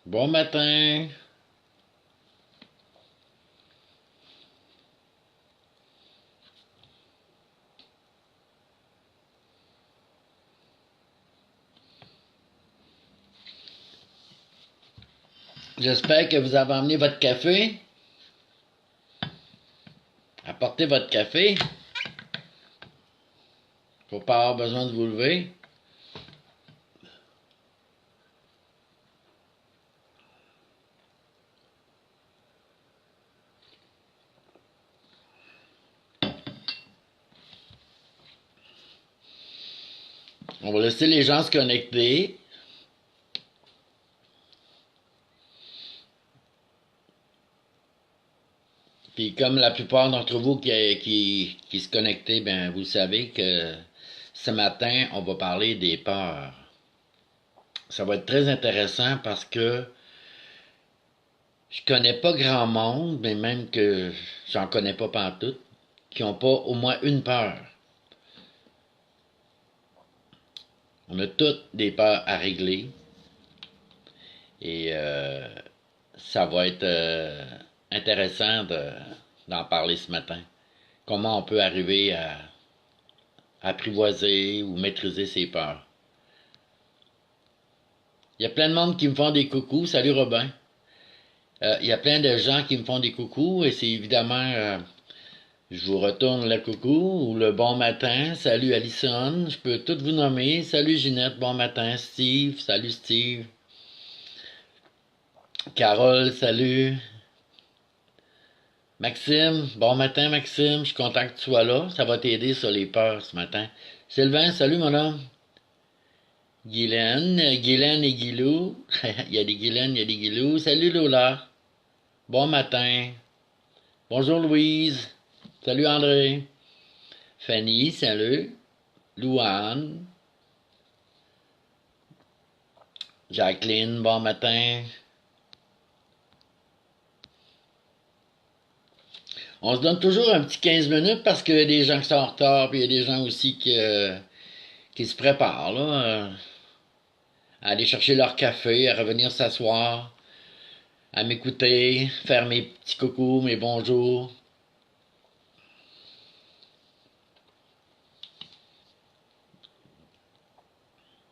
Bon matin. J'espère que vous avez emmené votre café. Apportez votre café. Faut pas avoir besoin de vous lever. On va laisser les gens se connecter. Puis comme la plupart d'entre vous qui se connectez, ben vous savez que ce matin, on va parler des peurs. Ça va être très intéressant parce que je connais pas grand monde, mais même que j'en connais pas pantoute, qui ont pas au moins une peur. On a toutes des peurs à régler et ça va être intéressant d'en parler ce matin. Comment on peut arriver à apprivoiser ou maîtriser ses peurs. Il y a plein de monde qui me font des coucous. Salut Robin. Il y a plein de gens qui me font des coucous et c'est évidemment, je vous retourne le coucou ou le bon matin. Salut Alison, je peux toutes vous nommer. Salut Ginette, bon matin. Steve, salut Steve. Carole, salut. Maxime, bon matin Maxime, je suis content que tu sois là. Ça va t'aider sur les peurs ce matin. Sylvain, salut mon homme. Guylaine et Guilou. Il y a des Guylaine, il y a des Guilou. Salut Lola. Bon matin. Bonjour Louise. Salut André. Fanny, salut. Louane. Jacqueline, bon matin. On se donne toujours un petit 15 minutes parce qu'il y a des gens qui sont en retard, puis il y a des gens aussi qui se préparent là, à aller chercher leur café, à revenir s'asseoir, à m'écouter, faire mes petits coucous, mes bonjours.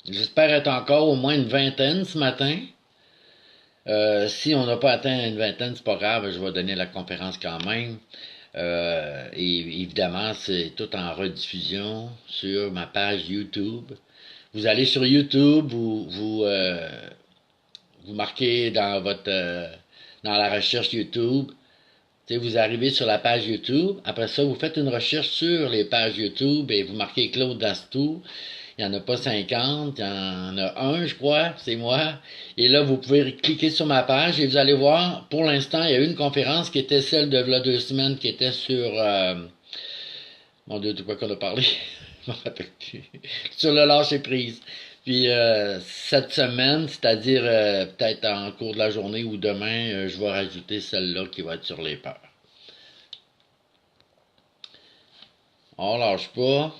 J'espère être encore au moins une vingtaine ce matin. Si on n'a pas atteint une vingtaine, c'est pas grave, je vais donner la conférence quand même. Et évidemment, c'est tout en rediffusion sur ma page YouTube. Vous allez sur YouTube, vous marquez dans la recherche YouTube. Tu sais, vous arrivez sur la page YouTube. Après ça, vous faites une recherche sur les pages YouTube et vous marquez Claude Dastou. Il n'y en a pas 50, il y en a un, je crois, c'est moi. Et là, vous pouvez cliquer sur ma page et vous allez voir, pour l'instant, il y a eu une conférence qui était celle de là 2 semaines, qui était sur... mon Dieu, de quoi qu'on a parlé? Je m'en rappelle plus. Sur le lâcher prise. Puis cette semaine, c'est-à-dire peut-être en cours de la journée ou demain, je vais rajouter celle-là qui va être sur les peurs. On lâche pas.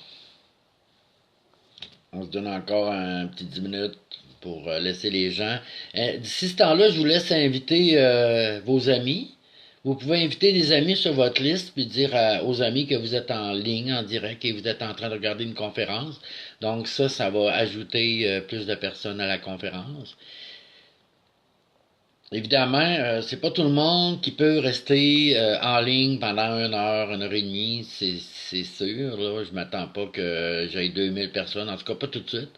On se donne encore un petit 10 minutes pour laisser les gens. D'ici ce temps-là, je vous laisse inviter vos amis. Vous pouvez inviter des amis sur votre liste puis dire aux amis que vous êtes en ligne, en direct et vous êtes en train de regarder une conférence. Donc ça va ajouter plus de personnes à la conférence. Évidemment, c'est pas tout le monde qui peut rester en ligne pendant 1 heure et demie, c'est sûr. Là, je m'attends pas que j'aille 2000 personnes, en tout cas pas tout de suite.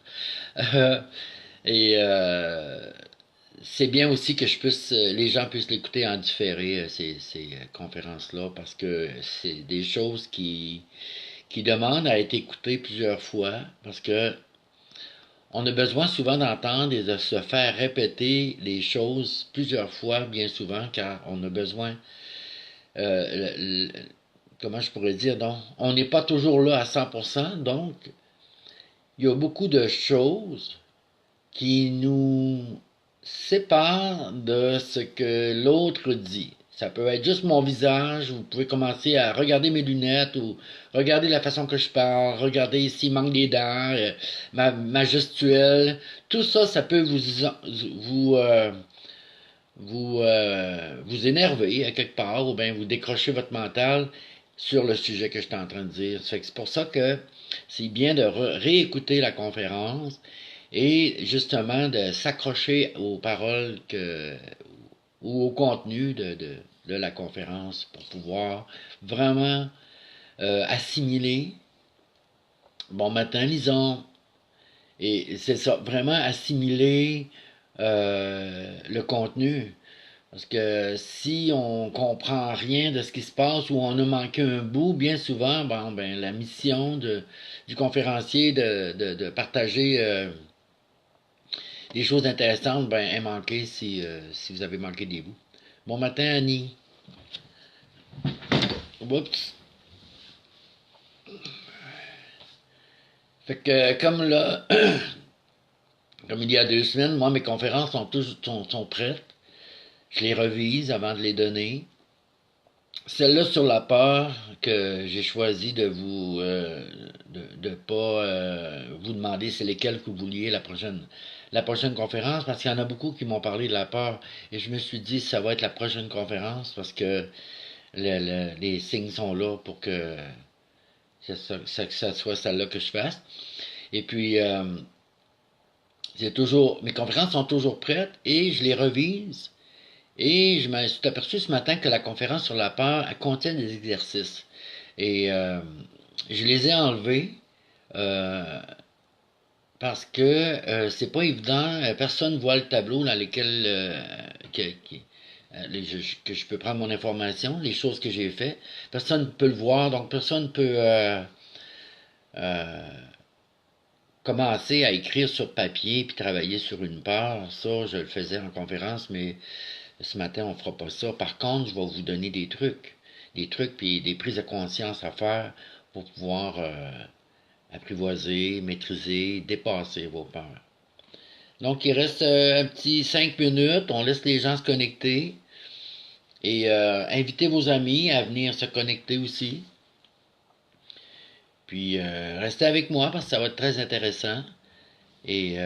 Euh, et c'est bien aussi que les gens puissent l'écouter en différé ces conférences-là, parce que c'est des choses qui demandent à être écoutées plusieurs fois, parce que on a besoin souvent d'entendre et de se faire répéter les choses plusieurs fois, bien souvent, car on a besoin, euh, le- le- comment je pourrais dire, donc, on n'est pas toujours là à 100%, donc il y a beaucoup de choses qui nous séparent de ce que l'autre dit. Ça peut être juste mon visage, vous pouvez commencer à regarder mes lunettes ou regarder la façon que je parle, regarder s'il manque des dents, ma gestuelle. Tout ça, ça peut vous vous énerver à quelque part ou bien vous décrochez votre mental sur le sujet que je suis en train de dire. Ça fait que c'est pour ça que c'est bien de réécouter la conférence et justement de s'accrocher aux paroles ou au contenu de la conférence pour pouvoir vraiment assimiler. Bon matin, lisons. Et c'est ça, vraiment assimiler le contenu. Parce que si on comprend rien de ce qui se passe ou on a manqué un bout, bien souvent, bon, ben, la mission du conférencier de partager des choses intéressantes ben, est manquée si vous avez manqué des bouts. Bon matin, Annie. Oups. Fait que comme là, comme il y a 2 semaines, moi mes conférences sont prêtes. Je les revise avant de les donner. Celle-là sur la peur que j'ai choisi de vous de pas vous demander c'est lesquelles que vous vouliez la prochaine conférence parce qu'il y en a beaucoup qui m'ont parlé de la peur et je me suis dit ça va être la prochaine conférence parce que les signes sont là pour que ça soit celle-là que je fasse. Et puis mes conférences sont toujours prêtes et je les revise. Et je me suis aperçu ce matin que la conférence sur la peur elle contient des exercices. Et je les ai enlevés euh, parce que c'est pas évident. Personne voit le tableau dans lequel que je peux prendre mon information, les choses que j'ai fait. Personne ne peut le voir, donc personne ne peut euh, commencer à écrire sur papier puis travailler sur une peur. Ça, je le faisais en conférence, mais ce matin, on fera pas ça. Par contre, je vais vous donner des trucs puis des prises de conscience à faire pour pouvoir apprivoiser, maîtriser, dépasser vos peurs. Donc, il reste un petit 5 minutes. On laisse les gens se connecter et invitez vos amis à venir se connecter aussi. Puis, restez avec moi parce que ça va être très intéressant. Et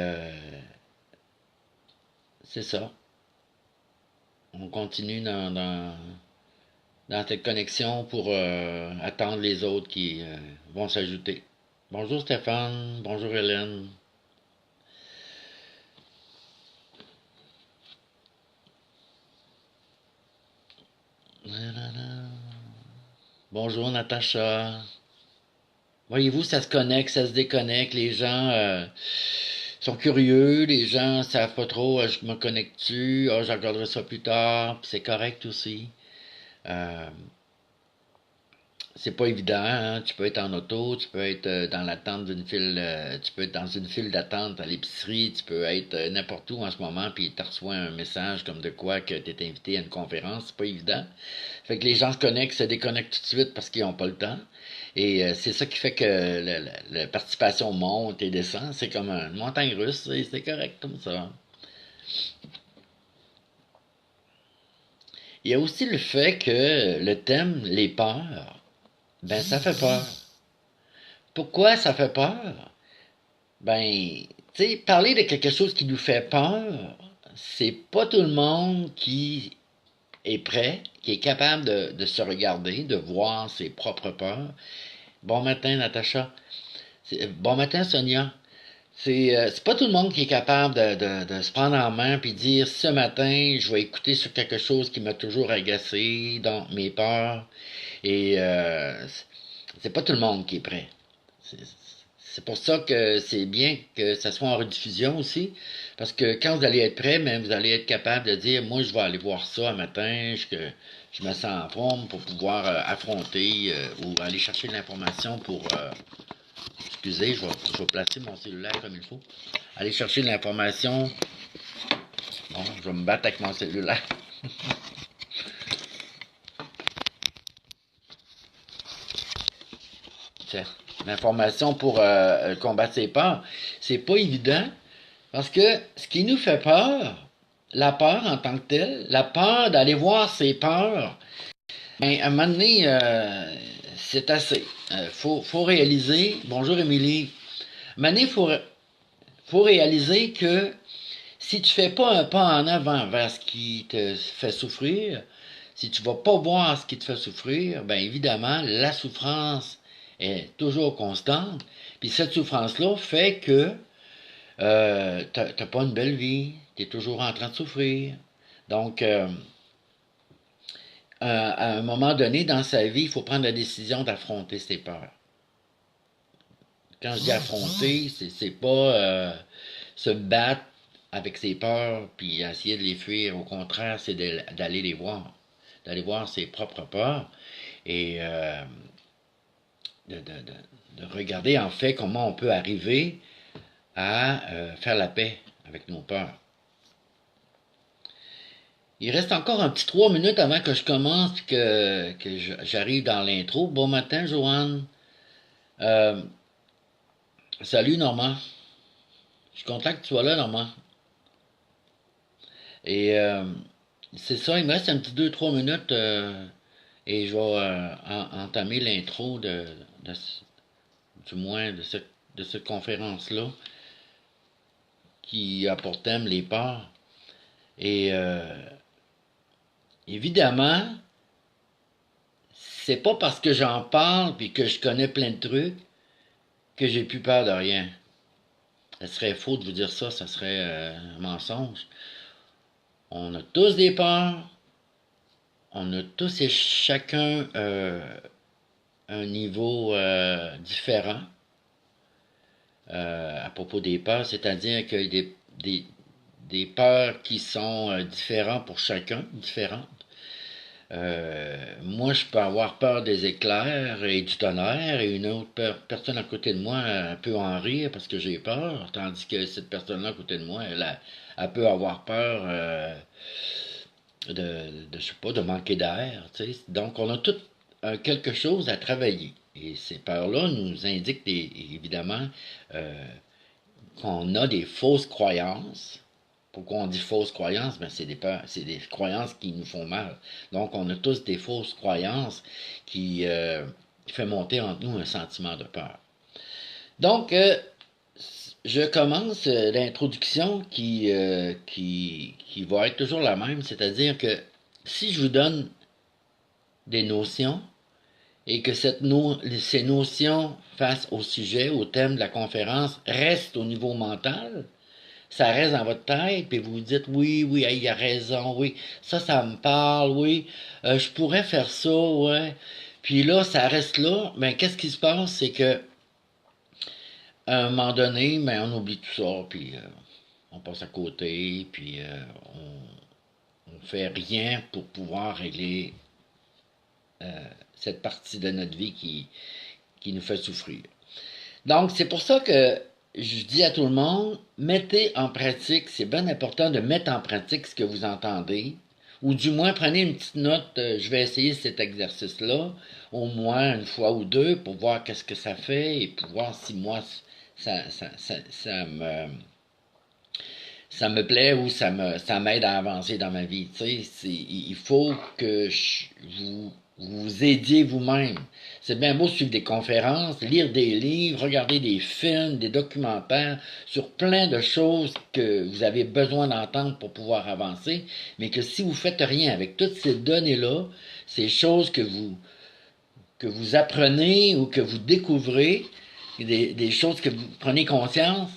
c'est ça. On continue dans cette connexion pour attendre les autres qui vont s'ajouter. Bonjour Stéphane, bonjour Hélène. Bonjour Natacha. Voyez-vous, ça se connecte, ça se déconnecte, les gens sont curieux, les gens savent pas trop, je me connecte-tu, je regarderai ça plus tard, puis c'est correct aussi. Euh, c'est pas évident, hein? Tu peux être en auto, tu peux être dans l'attente d'une file, tu peux être dans une file d'attente à l'épicerie, tu peux être n'importe où en ce moment, puis tu reçois un message comme de quoi que tu es invité à une conférence, c'est pas évident. Fait que les gens se connectent, se déconnectent tout de suite parce qu'ils n'ont pas le temps. Et c'est ça qui fait que la participation monte et descend. C'est comme une montagne russe, c'est correct comme ça. Il y a aussi le fait que le thème, les peurs, ben ça fait peur. Pourquoi ça fait peur? Ben, tu sais, parler de quelque chose qui nous fait peur, c'est pas tout le monde qui est prêt, qui est capable de se regarder, de voir ses propres peurs. Bon matin, Natacha. Bon matin, Sonia. C'est pas tout le monde qui est capable de se prendre en main puis dire ce matin, je vais écouter sur quelque chose qui m'a toujours agacé, donc mes peurs. Et c'est pas tout le monde qui est prêt. C'est c'est pour ça que c'est bien que ça soit en rediffusion aussi. Parce que quand vous allez être prêt, même vous allez être capable de dire moi je vais aller voir ça un matin, que je me sens en forme pour pouvoir affronter ou aller chercher de l'information pour excusez, je vais placer mon cellulaire comme il faut. Aller chercher de l'information. Bon, je vais me battre avec mon cellulaire. Tiens, l'information pour combattre ses peurs. C'est pas évident parce que ce qui nous fait peur, la peur en tant que telle, la peur d'aller voir ses peurs, ben, à un moment donné, c'est assez. Faut réaliser. Bonjour Émilie. À un moment donné, faut réaliser que si tu fais pas un pas en avant vers ce qui te fait souffrir, si tu vas pas voir ce qui te fait souffrir, ben évidemment, la souffrance est toujours constante. Puis cette souffrance-là fait que t'as pas une belle vie, tu es toujours en train de souffrir. Donc, à un moment donné dans sa vie, il faut prendre la décision d'affronter ses peurs. Quand je dis affronter, c'est pas se battre avec ses peurs puis essayer de les fuir. Au contraire, c'est d'aller les voir. D'aller voir ses propres peurs et de regarder en fait comment on peut arriver à faire la paix avec nos peurs. Il reste encore un petit 3 minutes avant que je commence, que j'arrive dans l'intro. Bon matin, Joanne. Euh, Salut, Normand. Je suis content que tu sois là, Normand. Et c'est ça, il me reste un petit 2-3 minutes et je vais entamer l'intro de, du moins de cette conférence-là qui a pour thème les peurs. Et évidemment, c'est pas parce que j'en parle puis que je connais plein de trucs que j'ai plus peur de rien. Ça serait faux de vous dire ça, ça serait un mensonge. On a tous des peurs, on a tous et chacun un niveau différent à propos des peurs, c'est-à-dire qu'il y a des peurs qui sont différentes pour chacun, différentes. Moi, je peux avoir peur des éclairs et du tonnerre, et une autre personne à côté de moi peut en rire parce que j'ai peur, tandis que cette personne-là à côté de moi, elle peut avoir peur je sais pas, de manquer d'air, tu sais. Donc, on a tout quelque chose à travailler. Et ces peurs-là nous indiquent évidemment euh, qu'on a des fausses croyances. Pourquoi on dit fausses croyances? Ben, c'est des peurs, c'est des croyances qui nous font mal. Donc, on a tous des fausses croyances qui fait monter en nous un sentiment de peur. Donc, je commence l'introduction qui va être toujours la même, c'est-à-dire que si je vous donne des notions et que ces notions face au sujet, au thème de la conférence, restent au niveau mental, ça reste dans votre tête, puis vous vous dites oui, oui, il a raison, oui, ça me parle, oui, je pourrais faire ça, ouais. Puis là, ça reste là, mais qu'est-ce qui se passe, c'est que à un moment donné, ben, on oublie tout ça, puis on passe à côté, puis on fait rien pour pouvoir régler cette partie de notre vie qui nous fait souffrir. Donc, c'est pour ça que je dis à tout le monde, mettez en pratique, c'est bien important de mettre en pratique ce que vous entendez, ou du moins prenez une petite note, je vais essayer cet exercice-là, au moins une fois ou deux, pour voir qu'est-ce que ça fait, et pour voir si moi, ça me plaît ou ça m'aide à avancer dans ma vie. Tu sais, il faut que vous aidiez vous-même. C'est bien beau suivre des conférences, lire des livres, regarder des films, des documentaires sur plein de choses que vous avez besoin d'entendre pour pouvoir avancer, mais que si vous faites rien avec toutes ces données-là, ces choses que vous apprenez ou que vous découvrez, des choses que vous prenez conscience,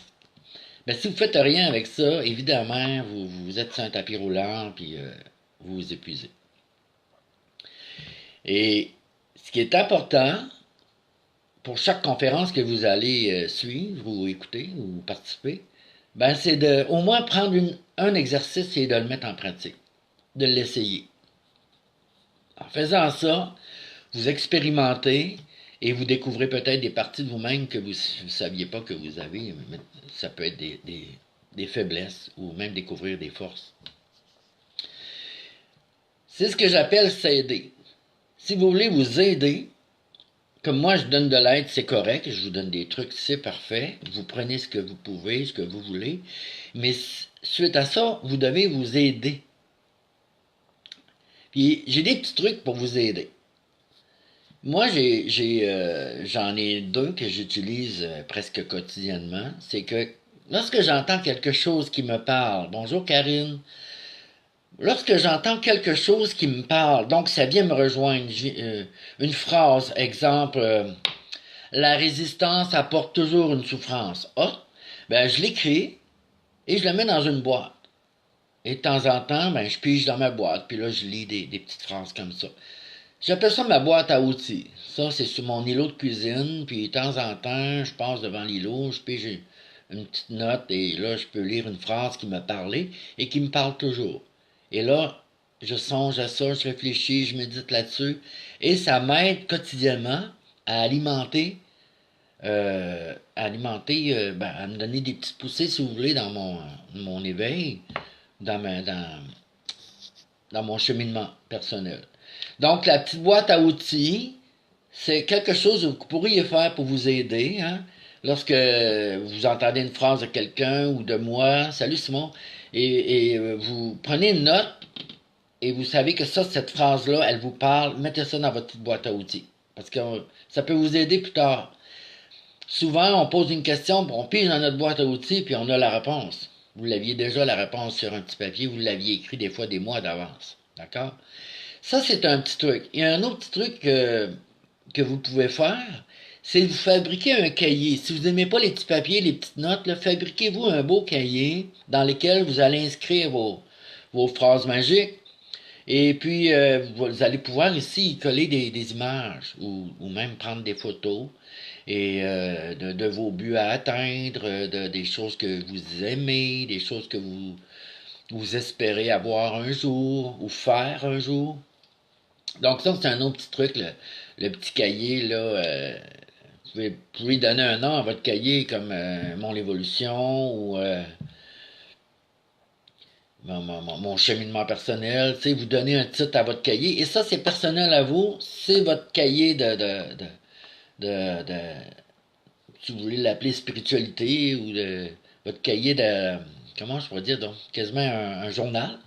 ben, si vous faites rien avec ça, évidemment, vous êtes sur un tapis roulant, puis vous vous épuisez. Et ce qui est important, pour chaque conférence que vous allez suivre ou écouter ou participer, ben, c'est de au moins prendre un exercice et de le mettre en pratique, de l'essayer. En faisant ça, vous expérimentez et vous découvrez peut-être des parties de vous-même que vous ne saviez pas que vous avez. Ça peut être des faiblesses ou même découvrir des forces. C'est ce que j'appelle s'aider. Si vous voulez vous aider, comme moi je donne de l'aide, c'est correct, je vous donne des trucs, c'est parfait. Vous prenez ce que vous pouvez, ce que vous voulez. Mais suite à ça, vous devez vous aider. Puis j'ai des petits trucs pour vous aider. Moi, j'en ai deux que j'utilise presque quotidiennement. C'est que lorsque j'entends quelque chose qui me parle, bonjour Karine, lorsque j'entends quelque chose qui me parle, donc ça vient me rejoindre, une phrase, exemple, la résistance apporte toujours une souffrance. Ah, ben je l'écris et je la mets dans une boîte. Et de temps en temps, ben je pige dans ma boîte, puis là je lis des petites phrases comme ça. J'appelle ça ma boîte à outils. Ça, c'est sur mon îlot de cuisine, puis de temps en temps, je passe devant l'îlot, je pige une petite note, et là, je peux lire une phrase qui m'a parlé et qui me parle toujours. Et là, je songe à ça, je réfléchis, je médite là-dessus, et ça m'aide quotidiennement à à me donner des petites poussées, si vous voulez, dans mon éveil, dans, dans mon cheminement personnel. Donc, la petite boîte à outils, c'est quelque chose que vous pourriez faire pour vous aider. Hein? Lorsque vous entendez une phrase de quelqu'un ou de moi, salut Simon, et vous prenez une note et vous savez que ça, cette phrase-là, elle vous parle, mettez ça dans votre petite boîte à outils. Parce que ça peut vous aider plus tard. Souvent, on pose une question, on pige dans notre boîte à outils, puis on a la réponse. Vous l'aviez déjà la réponse sur un petit papier, vous l'aviez écrit des fois des mois d'avance. D'accord? Ça, c'est un petit truc. Il y a un autre petit truc que vous pouvez faire, c'est vous fabriquer un cahier. Si vous n'aimez pas les petits papiers, les petites notes, là, fabriquez-vous un beau cahier dans lequel vous allez inscrire vos phrases magiques. Et puis, vous allez pouvoir ici y coller des images ou même prendre des photos et de vos buts à atteindre, des choses que vous aimez, des choses que vous espérez avoir un jour ou faire un jour. Donc ça, c'est un autre petit truc, le petit cahier, là. Vous pouvez donner un nom à votre cahier comme Mon Évolution ou mon cheminement personnel. Tu sais, vous donnez un titre à votre cahier. Et ça, c'est personnel à vous. C'est votre cahier de si vous voulez l'appeler spiritualité ou votre cahier de, comment je pourrais dire, donc, quasiment un journal.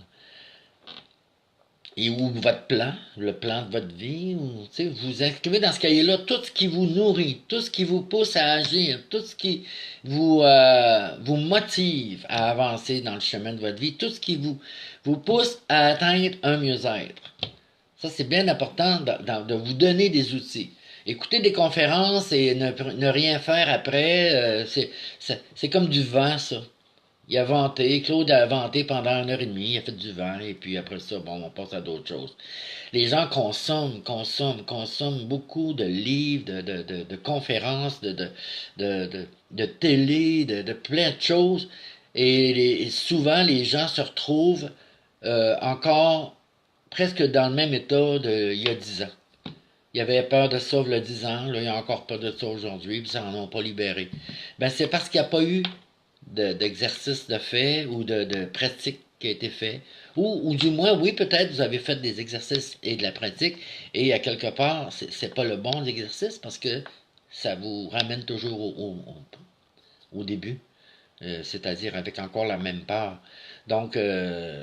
Et ou votre plan, le plan de votre vie, ou, vous inscrivez dans ce cahier-là tout ce qui vous nourrit, tout ce qui vous pousse à agir, tout ce qui vous motive à avancer dans le chemin de votre vie, tout ce qui vous pousse à atteindre un mieux-être. Ça, c'est bien important de vous donner des outils. Écouter des conférences et ne rien faire après, c'est comme du vent, ça. Il a vanté, Claude a vanté pendant 1 heure et demie, il a fait du vent, et puis après ça, bon, on passe à d'autres choses. Les gens consomment beaucoup de livres, de conférences, de télé, de plein de choses, et souvent les gens se retrouvent encore presque dans le même état d'il y a 10 ans. Il y avait peur de ça il y a 10 ans, là, il y a encore peur de ça aujourd'hui, puis ils n'en ont pas libéré. Ben, c'est parce qu'il n'y a pas eu d'exercice de fait ou de pratique qui a été fait. Ou du moins, oui, peut-être vous avez fait des exercices et de la pratique, et à quelque part, c'est pas le bon exercice parce que ça vous ramène toujours au début, c'est-à-dire avec encore la même part. Donc,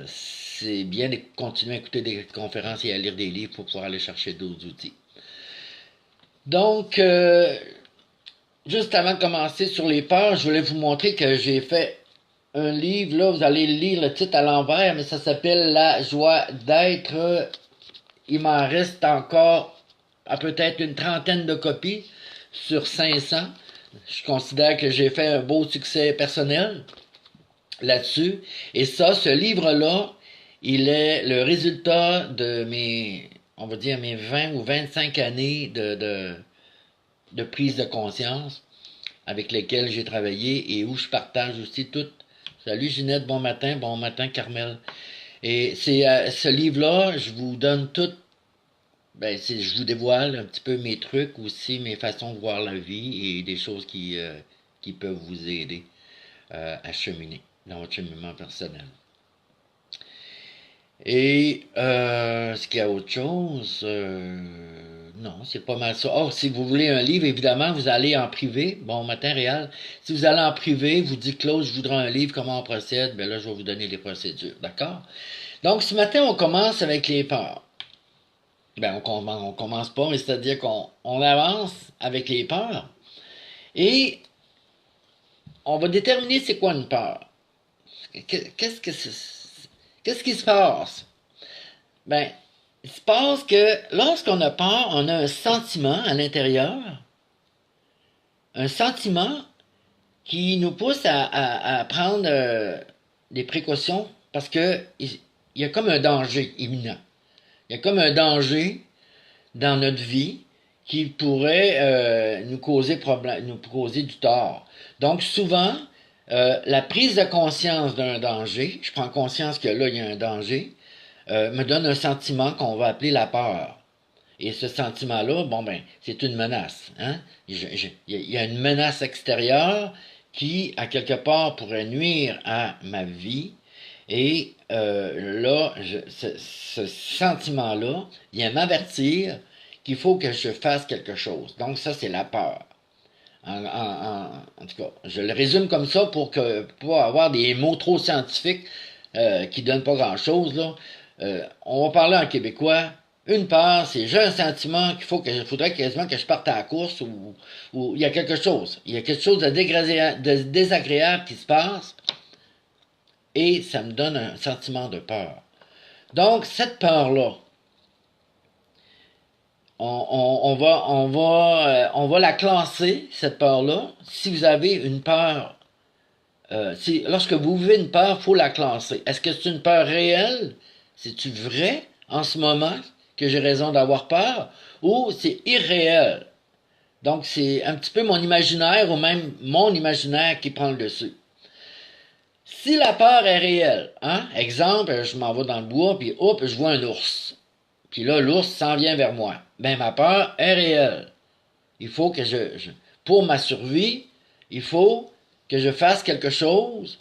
c'est bien de continuer à écouter des conférences et à lire des livres pour pouvoir aller chercher d'autres outils. Donc, juste avant de commencer sur les peurs, je voulais vous montrer que j'ai fait un livre, là, vous allez lire le titre à l'envers, mais ça s'appelle La joie d'être. Il m'en reste encore à peut-être une trentaine de copies sur 500. Je considère que j'ai fait un beau succès personnel là-dessus. Et ça, ce livre-là, il est le résultat de on va dire, mes 20 ou 25 années de prise de conscience avec lesquelles j'ai travaillé et où je partage aussi tout. Salut Ginette, bon matin Carmel. Et c'est ce livre-là, je vous donne tout, je vous dévoile un petit peu mes trucs aussi, mes façons de voir la vie et des choses qui peuvent vous aider à cheminer dans votre cheminement personnel. Et est-ce qu'il y a autre chose? Non, c'est pas mal ça. Oh, si vous voulez un livre, évidemment, vous allez en privé. Bon matin, Réal. Si vous allez en privé, vous dites Claude, je voudrais un livre, comment on procède? Ben là, je vais vous donner les procédures. D'accord? Donc, ce matin, on commence avec les peurs. On commence pas, mais c'est-à-dire qu'on avance avec les peurs. Et on va déterminer c'est quoi une peur. Qu'est-ce que qu'est-ce qui se passe? Ben, il se passe que lorsqu'on a peur, on a un sentiment à l'intérieur, un sentiment qui nous pousse à prendre des précautions parce que il y a comme un danger imminent. Il y a comme un danger dans notre vie qui pourrait nous causer problème, nous causer du tort. Donc souvent, la prise de conscience d'un danger, je prends conscience que là il y a un danger, me donne un sentiment qu'on va appeler la peur. Et ce sentiment-là, bon ben, c'est une menace. Hein? Il y a une menace extérieure qui, à quelque part, pourrait nuire à ma vie. Et là, ce sentiment-là vient m'avertir qu'il faut que je fasse quelque chose. Donc ça, c'est la peur. En tout cas, je le résume comme ça pour avoir des mots trop scientifiques qui donnent pas grand-chose. Là. On va parler en québécois. Une peur, c'est j'ai un sentiment il faudrait quasiment que je parte à la course ou il y a quelque chose. Il y a quelque chose de désagréable qui se passe et ça me donne un sentiment de peur. Donc, cette peur-là, on va la classer, cette peur-là. Si vous avez une peur, lorsque vous vivez une peur, il faut la classer. Est-ce que c'est une peur réelle? C'est-tu vrai en ce moment que j'ai raison d'avoir peur? Ou c'est irréel? Donc, c'est un petit peu mon imaginaire ou même mon imaginaire qui prend le dessus. Si la peur est réelle, hein? Exemple, je m'en vais dans le bois, puis hop, je vois un ours. Puis là, l'ours s'en vient vers moi. Ben, ma peur est réelle. Il faut que pour ma survie, il faut que je fasse quelque chose,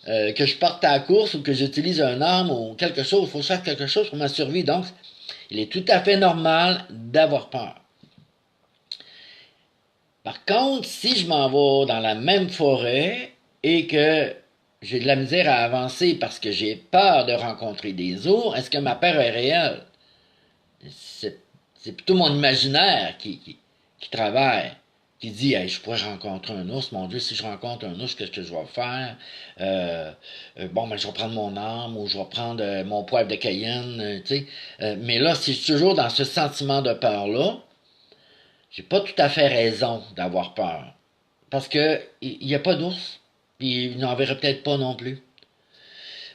que je parte à la course ou que j'utilise un arme ou quelque chose. Il faut que je fasse quelque chose pour ma survie. Donc, il est tout à fait normal d'avoir peur. Par contre, si je m'en vais dans la même forêt et que j'ai de la misère à avancer parce que j'ai peur de rencontrer des ours, est-ce que ma peur est réelle? C'est plutôt mon imaginaire qui travaille, qui dit hey, je pourrais rencontrer un ours, mon Dieu, si je rencontre un ours, qu'est-ce que je vais faire? Bon, ben, je vais prendre mon arme ou je vais prendre mon poivre de Cayenne, tu sais. Mais là, si je suis toujours dans ce sentiment de peur-là, j'ai pas tout à fait raison d'avoir peur. Parce que il n'y a pas d'ours. Puis il n'en verrait peut-être pas non plus.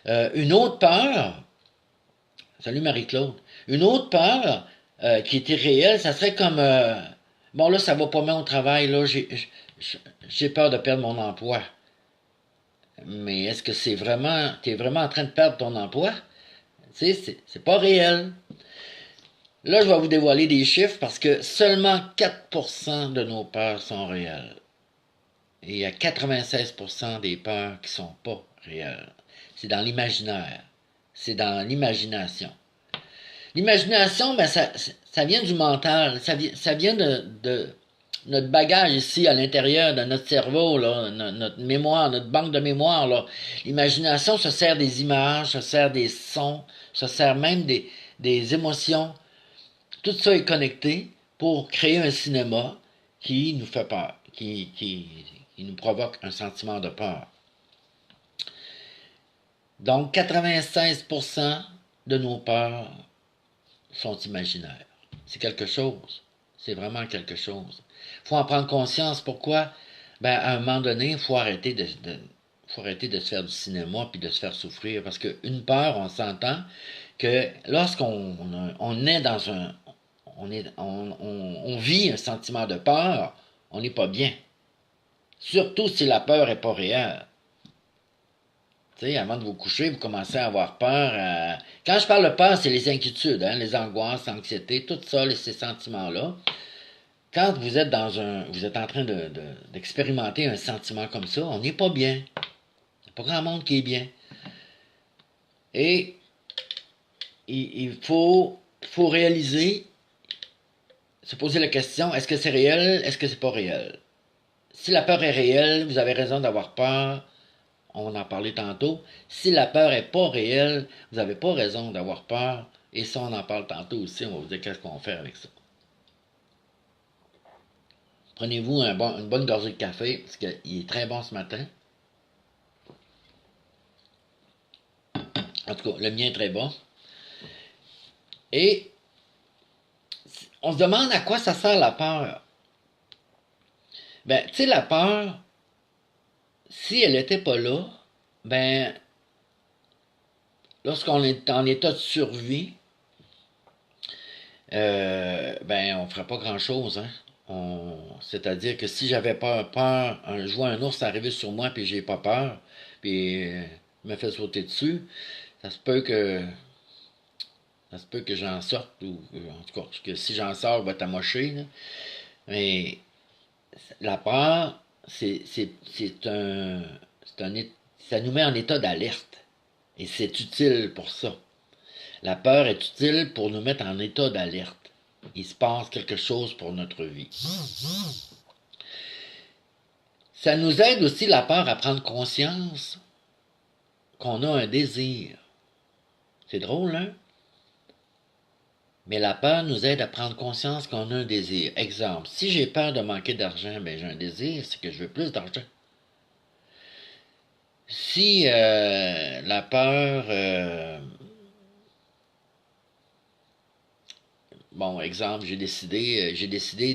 Une autre peur, salut Marie-Claude, une autre peur qui était réelle, ça serait comme bon là ça va pas bien au travail, là j'ai peur de perdre mon emploi. Mais est-ce que t'es vraiment en train de perdre ton emploi? Tu sais, c'est pas réel. Là, je vais vous dévoiler des chiffres parce que seulement 4% de nos peurs sont réelles. Et il y a 96% des peurs qui sont pas réelles. C'est dans l'imaginaire. C'est dans l'imagination. L'imagination, ben, ça vient du mental. Ça vient de notre bagage ici à l'intérieur de notre cerveau, là, notre mémoire, notre banque de mémoire. Là. L'imagination se sert des images, se sert des sons, se sert même des émotions. Tout ça est connecté pour créer un cinéma qui nous fait peur, qui nous provoque un sentiment de peur. Donc 96% de nos peurs sont imaginaires. C'est quelque chose. C'est vraiment quelque chose. Il faut en prendre conscience. Pourquoi? Ben, à un moment donné, il faut arrêter faut arrêter de se faire du cinéma puis de se faire souffrir. Parce qu'une peur, on s'entend que lorsqu'on est dans on vit un sentiment de peur, on n'est pas bien. Surtout si la peur n'est pas réelle. Tu sais, avant de vous coucher, vous commencez à avoir peur. Quand je parle de peur, c'est les inquiétudes, hein, les angoisses, l'anxiété, tout ça, ces sentiments-là. Quand vous êtes vous êtes en train d'expérimenter un sentiment comme ça, on n'est pas bien. Il n'y a pas grand monde qui est bien. Et il faut réaliser, se poser la question, est-ce que c'est réel, est-ce que c'est pas réel? Si la peur est réelle, vous avez raison d'avoir peur. On en parlait tantôt. Si la peur n'est pas réelle, vous n'avez pas raison d'avoir peur. Et ça, on en parle tantôt aussi. On va vous dire qu'est-ce qu'on fait avec ça. Prenez-vous une bonne gorgée de café, parce qu'il est très bon ce matin. En tout cas, le mien est très bon. Et on se demande à quoi ça sert la peur. Ben, tu sais, la peur, si elle n'était pas là, ben, lorsqu'on est en état de survie, ben, on ferait pas grand-chose, hein. C'est-à-dire que si j'avais peur, je vois un ours arriver sur moi, puis j'ai pas peur, puis me fait sauter dessus, ça se peut que ça se peut que j'en sorte, ou en tout cas, que si j'en sors, il va t'amocher, là. Mais la peur, ça nous met en état d'alerte. Et c'est utile pour ça. La peur est utile pour nous mettre en état d'alerte. Il se passe quelque chose pour notre vie. Ça nous aide aussi, la peur, à prendre conscience qu'on a un désir. C'est drôle, hein? Mais la peur nous aide à prendre conscience qu'on a un désir. Exemple, si j'ai peur de manquer d'argent, ben j'ai un désir, c'est que je veux plus d'argent. Si la peur, bon, exemple, j'ai décidé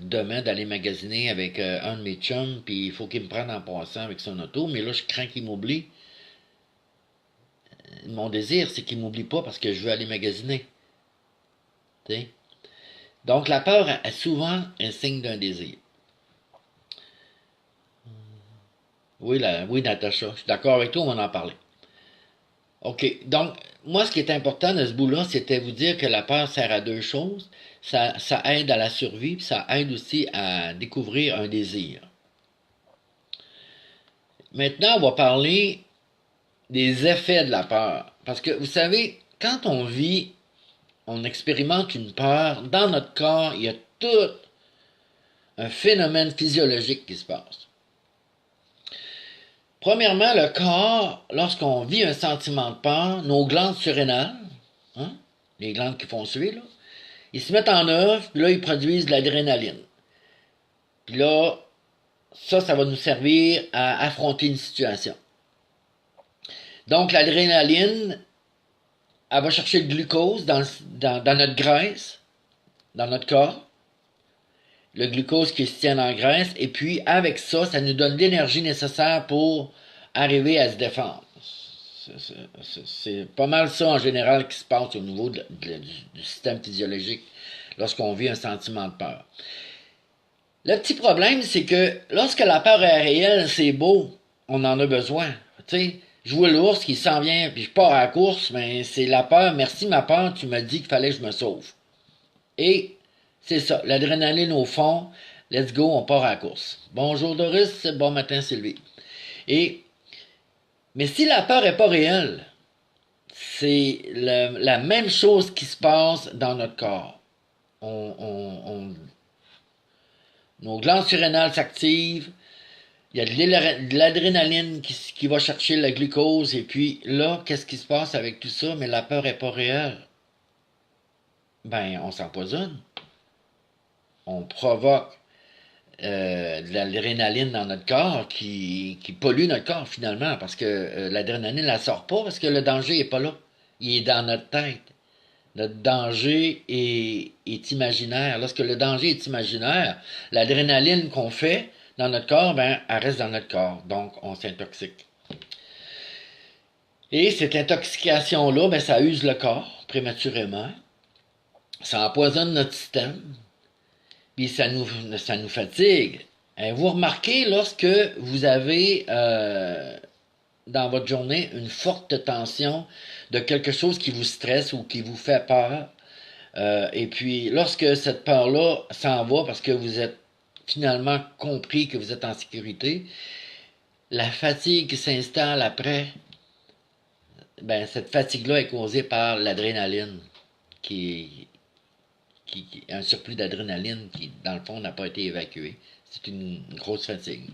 demain d'aller magasiner avec un de mes chums, puis il faut qu'il me prenne en passant avec son auto, mais là, je crains qu'il m'oublie. Mon désir, c'est qu'il m'oublie pas parce que je veux aller magasiner. T'sais? Donc, la peur est souvent un signe d'un désir. Oui, Natacha, je suis d'accord avec toi, on va en parler. OK. Donc, moi, ce qui est important de ce bout-là, c'était vous dire que la peur sert à deux choses. Ça aide à la survie, puis ça aide aussi à découvrir un désir. Maintenant, on va parler des effets de la peur. Parce que, vous savez, quand on vit, on expérimente une peur, dans notre corps, il y a tout un phénomène physiologique qui se passe. Premièrement, le corps, lorsqu'on vit un sentiment de peur, nos glandes surrénales, hein, les glandes qui font suer, là, ils se mettent en œuvre, puis là, ils produisent de l'adrénaline. Puis là, ça va nous servir à affronter une situation. Donc, l'adrénaline, elle va chercher le glucose dans notre graisse, dans notre corps. Le glucose qui se tient en graisse. Et puis, avec ça, ça nous donne l'énergie nécessaire pour arriver à se défendre. C'est pas mal ça, en général, qui se passe au niveau du système physiologique lorsqu'on vit un sentiment de peur. Le petit problème, c'est que lorsque la peur est réelle, c'est beau, on en a besoin. Tu sais, jouer l'ours qui s'en vient, puis je pars à la course, mais c'est la peur. Merci ma peur, tu m'as dit qu'il fallait que je me sauve. Et c'est ça, l'adrénaline au fond, let's go, on part à la course. Bonjour Doris, bon matin Sylvie. Mais si la peur n'est pas réelle, c'est la même chose qui se passe dans notre corps. Nos glandes surrénales s'activent, il y a de l'adrénaline qui va chercher le glucose, et puis là, qu'est-ce qui se passe avec tout ça? Mais la peur n'est pas réelle. Ben, on s'empoisonne. On provoque de l'adrénaline dans notre corps qui pollue notre corps finalement, parce que l'adrénaline, elle sort pas parce que le danger est pas là. Il est dans notre tête. Notre danger est imaginaire. Lorsque le danger est imaginaire, l'adrénaline qu'on fait dans notre corps, ben, elle reste dans notre corps. Donc, on s'intoxique. Et cette intoxication-là, ben, ça use le corps prématurément. Ça empoisonne notre système. Puis ça nous fatigue. Et vous remarquez, lorsque vous avez dans votre journée une forte tension de quelque chose qui vous stresse ou qui vous fait peur, et puis lorsque cette peur-là s'en va parce que vous êtes finalement compris que vous êtes en sécurité, la fatigue qui s'installe après, ben cette fatigue-là est causée par l'adrénaline, qui un surplus d'adrénaline qui, dans le fond, n'a pas été évacué. C'est une grosse fatigue.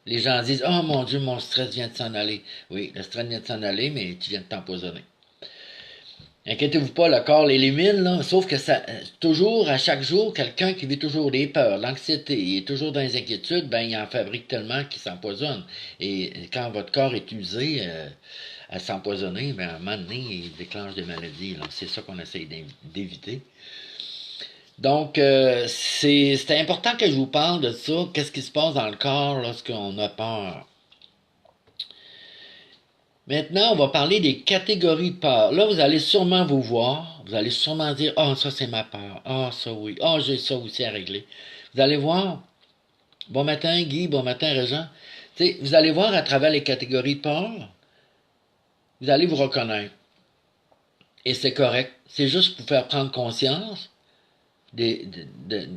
Les gens disent « Oh mon Dieu, mon stress vient de s'en aller. » Oui, le stress vient de s'en aller, mais tu viens de t'empoisonner. Inquiétez-vous pas, le corps l'élimine, là, sauf que ça, toujours, à chaque jour, quelqu'un qui vit toujours des peurs, l'anxiété, il est toujours dans les inquiétudes, ben, il en fabrique tellement qu'il s'empoisonne. Et quand votre corps est usé à s'empoisonner, ben, à un moment donné, il déclenche des maladies, là. C'est ça qu'on essaye d'éviter. Donc, c'est important que je vous parle de ça. Qu'est-ce qui se passe dans le corps lorsqu'on a peur? Maintenant, on va parler des catégories de peur. Là, vous allez sûrement vous voir. Vous allez sûrement dire, ah, ça c'est ma peur. Ah, ça oui. Ah, j'ai ça aussi à régler. Vous allez voir. Bon matin, Guy. Bon matin, Régent. T'sais, vous allez voir à travers les catégories de peur. Vous allez vous reconnaître. Et c'est correct. C'est juste pour faire prendre conscience des, de-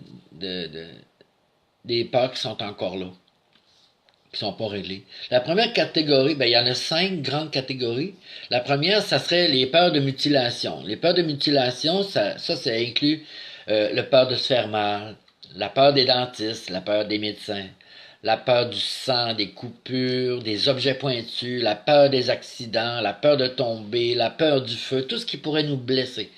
des peurs qui sont encore là, qui sont pas réglées. La première catégorie, ben, il y en a 5 grandes catégories. La première, ça serait les peurs de mutilation. Les peurs de mutilation, ça inclut le peur de se faire mal, la peur des dentistes, la peur des médecins, la peur du sang, des coupures, des objets pointus, la peur des accidents, la peur de tomber, la peur du feu, tout ce qui pourrait nous blesser,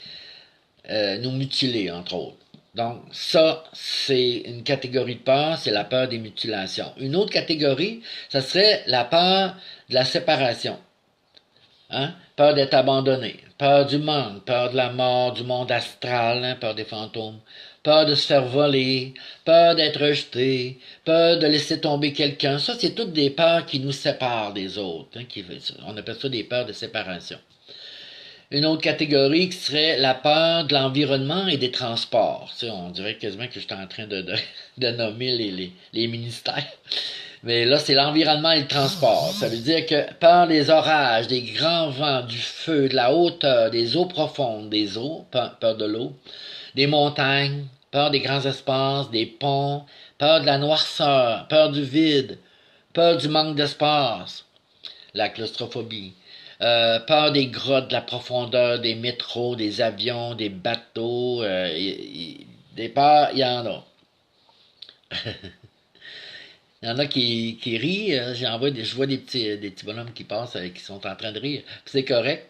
nous mutiler, entre autres. Donc, ça, c'est une catégorie de peur, c'est la peur des mutilations. Une autre catégorie, ça serait la peur de la séparation. Hein? Peur d'être abandonné, peur du manque, peur de la mort, du monde astral, hein, peur des fantômes, peur de se faire voler, peur d'être rejeté, peur de laisser tomber quelqu'un. Ça, c'est toutes des peurs qui nous séparent des autres. Hein, on appelle ça des peurs de séparation. Une autre catégorie qui serait la peur de l'environnement et des transports. Tu sais, on dirait quasiment que je suis en train de nommer les ministères. Mais là, c'est l'environnement et le transport. Ça veut dire que peur des orages, des grands vents, du feu, de la hauteur, des eaux profondes, des eaux, peur de l'eau, des montagnes, peur des grands espaces, des ponts, peur de la noirceur, peur du vide, peur du manque d'espace, la claustrophobie, peur des grottes, de la profondeur, des métros, des avions, des bateaux, des peurs, il y en a. Il y en a qui rient, je vois des petits bonhommes qui passent, qui sont en train de rire. C'est correct.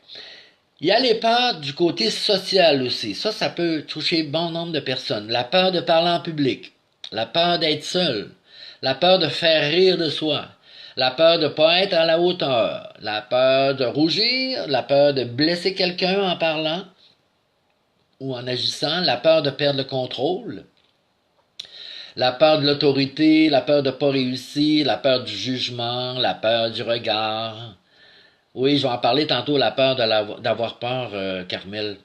Il y a les peurs du côté social aussi. Ça peut toucher bon nombre de personnes. La peur de parler en public, la peur d'être seul, la peur de faire rire de soi, la peur de ne pas être à la hauteur, la peur de rougir, la peur de blesser quelqu'un en parlant ou en agissant, la peur de perdre le contrôle, la peur de l'autorité, la peur de ne pas réussir, la peur du jugement, la peur du regard. Oui, je vais en parler tantôt, la peur d'avoir peur, Carmel.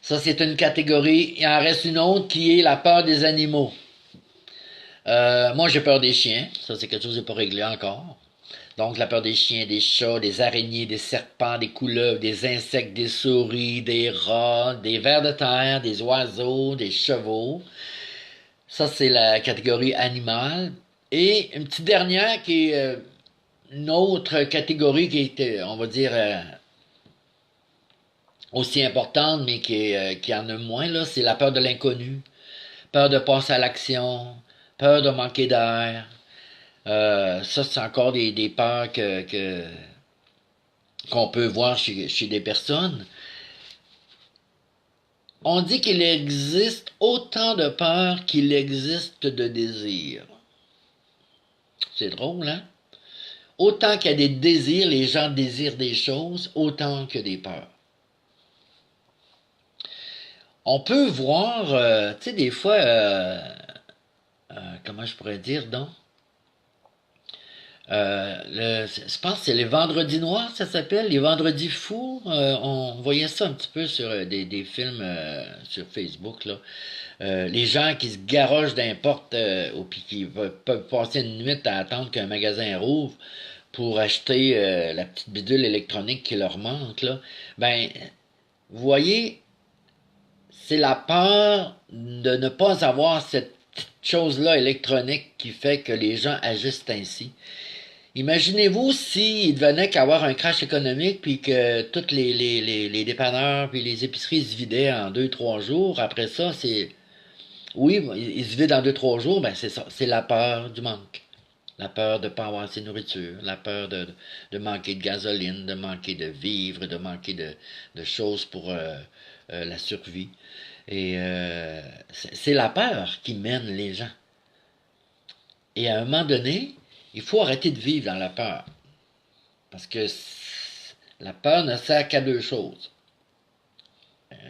Ça, c'est une catégorie. Il en reste une autre qui est la peur des animaux. Moi, j'ai peur des chiens. Ça, c'est quelque chose qui n'est pas réglé encore. Donc, la peur des chiens, des chats, des araignées, des serpents, des couleuvres, des insectes, des souris, des rats, des vers de terre, des oiseaux, des chevaux. Ça, c'est la catégorie animale. Et une petite dernière qui est une autre catégorie qui est, on va dire, aussi importante, mais qui en a moins, là, c'est la peur de l'inconnu. Peur de passer à l'action, peur de manquer d'air. Ça, c'est encore des peurs qu'on peut voir chez des personnes. On dit qu'il existe autant de peurs qu'il existe de désirs. C'est drôle, hein? Autant qu'il y a des désirs, les gens désirent des choses, autant que des peurs. On peut voir, tu sais, des fois, comment je pourrais dire, donc? Je pense que c'est les vendredis noirs, ça s'appelle, les vendredis fous. On voyait ça un petit peu sur des films sur Facebook, là. Les gens qui se garochent d'importe, ou puis qui peuvent passer une nuit à attendre qu'un magasin rouvre pour acheter la petite bidule électronique qui leur manque, là. Ben, vous voyez, c'est la peur de ne pas avoir cette petite chose-là électronique qui fait que les gens agissent ainsi. Imaginez-vous s'il devenait qu'avoir un crash économique puis que tous les dépanneurs puis les épiceries se vidaient en 2, 3 jours. Après ça, c'est... Oui, ils se vident en 2, 3 jours, ben c'est ça. C'est la peur du manque. La peur de ne pas avoir assez de nourriture, la peur de manquer de gasoline, de manquer de vivres, de manquer de choses pour la survie. Et c'est la peur qui mène les gens. Et à un moment donné, il faut arrêter de vivre dans la peur. Parce que la peur ne sert qu'à deux choses.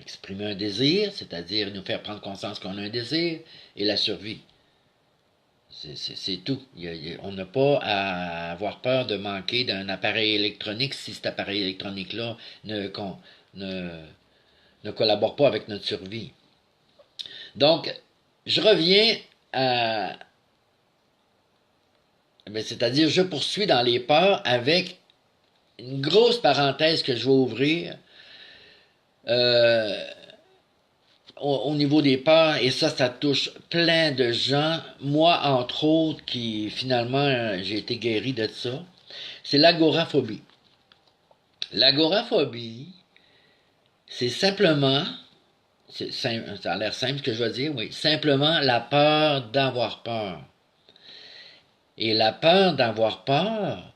Exprimer un désir, c'est-à-dire nous faire prendre conscience qu'on a un désir, et la survie. C'est tout. On n'a pas à avoir peur de manquer d'un appareil électronique si cet appareil électronique-là ne, ne collabore pas avec notre survie. Donc, je reviens à... C'est-à-dire, je poursuis dans les peurs avec une grosse parenthèse que je vais ouvrir au niveau des peurs, et ça touche plein de gens, moi entre autres, qui finalement, j'ai été guéri de ça, c'est l'agoraphobie. L'agoraphobie, c'est simplement, ça a l'air simple ce que je veux dire, oui, simplement la peur d'avoir peur. Et la peur d'avoir peur,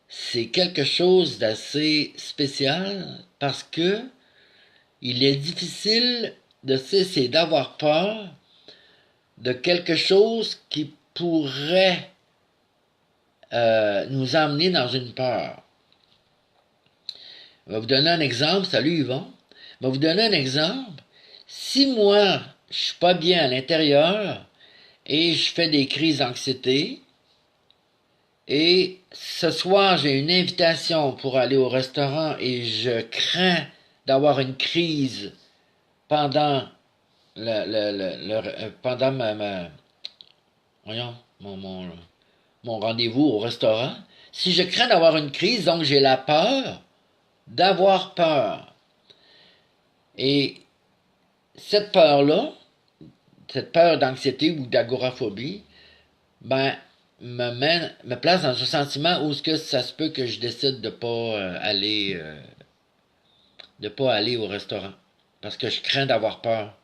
c'est quelque chose d'assez spécial parce que il est difficile de cesser d'avoir peur de quelque chose qui pourrait nous emmener dans une peur. Je vais vous donner un exemple. Salut Yvon. Je vais vous donner un exemple. Si moi, je suis pas bien à l'intérieur et je fais des crises d'anxiété, et ce soir, j'ai une invitation pour aller au restaurant et je crains d'avoir une crise pendant pendant voyons, mon rendez-vous au restaurant. Si je crains d'avoir une crise, donc j'ai la peur d'avoir peur. Et cette peur-là, cette peur d'anxiété ou d'agoraphobie, ben, me place dans un sentiment où ce que ça se peut que je décide de pas aller au restaurant parce que je crains d'avoir peur.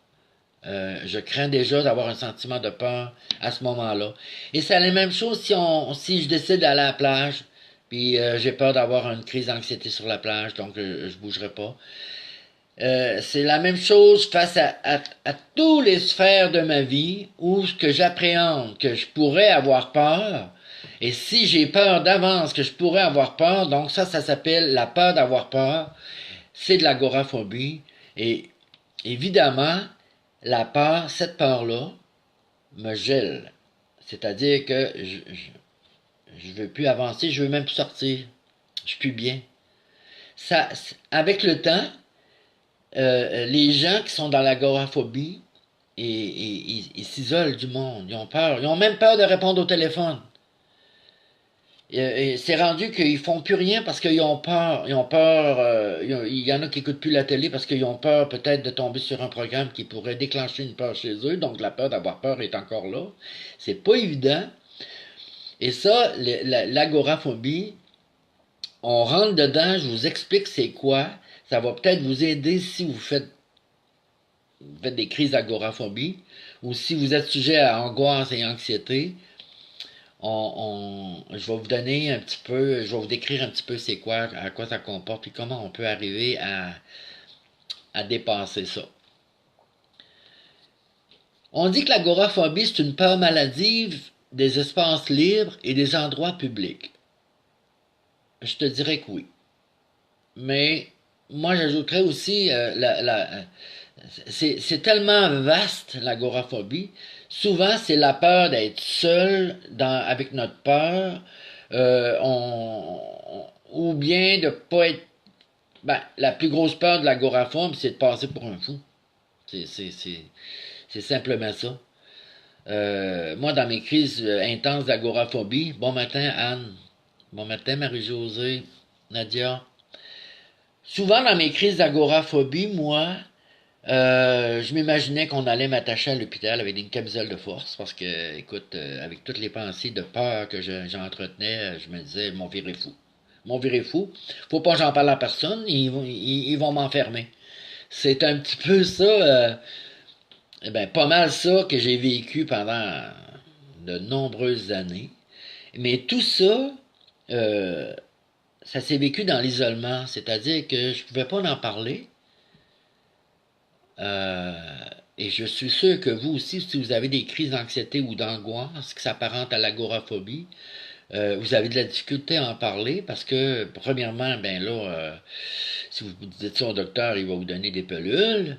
Je crains déjà d'avoir un sentiment de peur à ce moment-là. Et c'est la même chose si je décide d'aller à la plage, puis j'ai peur d'avoir une crise d'anxiété sur la plage, donc je bougerai pas. C'est la même chose face à tous les sphères de ma vie où ce que j'appréhende que je pourrais avoir peur, et si j'ai peur d'avance que je pourrais avoir peur, donc ça s'appelle la peur d'avoir peur, c'est de l'agoraphobie, et évidemment, la peur, cette peur-là, me gèle. C'est-à-dire que je veux plus avancer, je veux même plus sortir. Je suis plus bien. Ça, avec le temps, les gens qui sont dans l'agoraphobie, ils s'isolent du monde. Ils ont peur. Ils ont même peur de répondre au téléphone. Et c'est rendu qu'ils font plus rien parce qu'ils ont peur. Ils ont peur. Il y en a qui écoutent plus la télé parce qu'ils ont peur peut-être de tomber sur un programme qui pourrait déclencher une peur chez eux. Donc la peur d'avoir peur est encore là. C'est pas évident. Et ça, l'agoraphobie, on rentre dedans, je vous explique c'est quoi. Ça va peut-être vous aider si vous faites des crises d'agoraphobie ou si vous êtes sujet à angoisse et anxiété. Je vais vous donner un petit peu, je vais vous décrire un petit peu c'est quoi, à quoi ça comporte et comment on peut arriver à dépasser ça. On dit que l'agoraphobie, c'est une peur maladive des espaces libres et des endroits publics. Je te dirais que oui. Mais moi, j'ajouterais aussi, c'est tellement vaste, l'agoraphobie. Souvent, c'est la peur d'être seul avec notre peur, ou bien de pas être... Ben, la plus grosse peur de l'agoraphobie, c'est de passer pour un fou. C'est simplement ça. Moi, dans mes crises intenses d'agoraphobie, bon matin Anne, bon matin Marie-Josée, Nadia. Souvent, dans mes crises d'agoraphobie, moi, je m'imaginais qu'on allait m'attacher à l'hôpital avec une camisole de force parce que, écoute, avec toutes les pensées de peur que j'entretenais, je me disais, mon viré fou. Mon viré fou. Faut pas que j'en parle à personne, ils vont m'enfermer. C'est un petit peu ça, pas mal ça que j'ai vécu pendant de nombreuses années. Mais tout ça, euh, ça s'est vécu dans l'isolement, c'est-à-dire que je pouvais pas en parler. euh, et je suis sûr que vous aussi, si vous avez des crises d'anxiété ou d'angoisse qui s'apparentent à l'agoraphobie, vous avez de la difficulté à en parler parce que, premièrement, ben là, si vous dites ça au docteur, il va vous donner des pilules.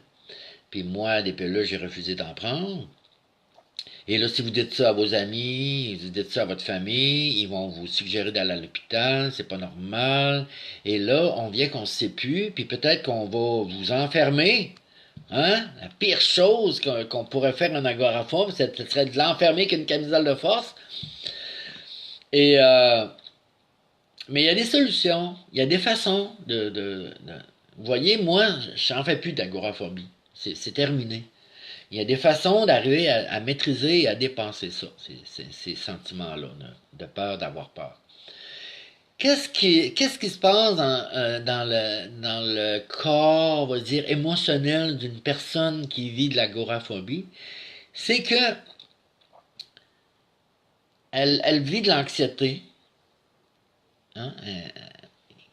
Puis moi, des pilules, j'ai refusé d'en prendre. Et là, si vous dites ça à vos amis, vous dites ça à votre famille, ils vont vous suggérer d'aller à l'hôpital, c'est pas normal. Et là, on vient qu'on se sait plus, puis peut-être qu'on va vous enfermer. Hein? La pire chose qu'on pourrait faire en agoraphobe, ce serait de l'enfermer qu'une camisole de force. Et mais il y a des solutions, il y a des façons Vous voyez, moi, je n'en fais plus d'agoraphobie. C'est terminé. Il y a des façons d'arriver à maîtriser et à dépenser ça, ces sentiments-là, de peur, d'avoir peur. Qu'est-ce qui se passe dans le corps, on va dire, émotionnel d'une personne qui vit de l'agoraphobie? C'est que elle vit de l'anxiété. Hein?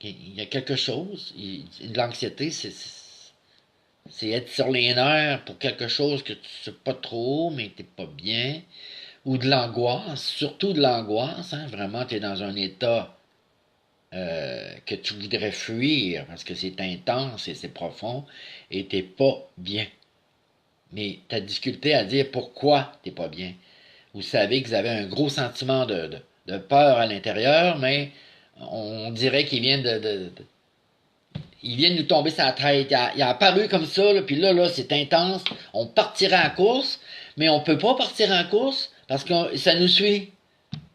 Il y a quelque chose. De l'anxiété, c'est être sur les nerfs pour quelque chose que tu sais pas trop, mais t'es pas bien. Ou de l'angoisse, surtout de l'angoisse. Hein? Vraiment, tu es dans un état que tu voudrais fuir parce que c'est intense et c'est profond et t'es pas bien. Mais tu as difficulté à dire pourquoi t'es pas bien. Vous savez que vous avez un gros sentiment de peur à l'intérieur, mais on dirait qu'il vient il vient de nous tomber sur la tête. Il a apparu comme ça, là, puis là, c'est intense. On partira en course, mais on peut pas partir en course parce que ça nous suit.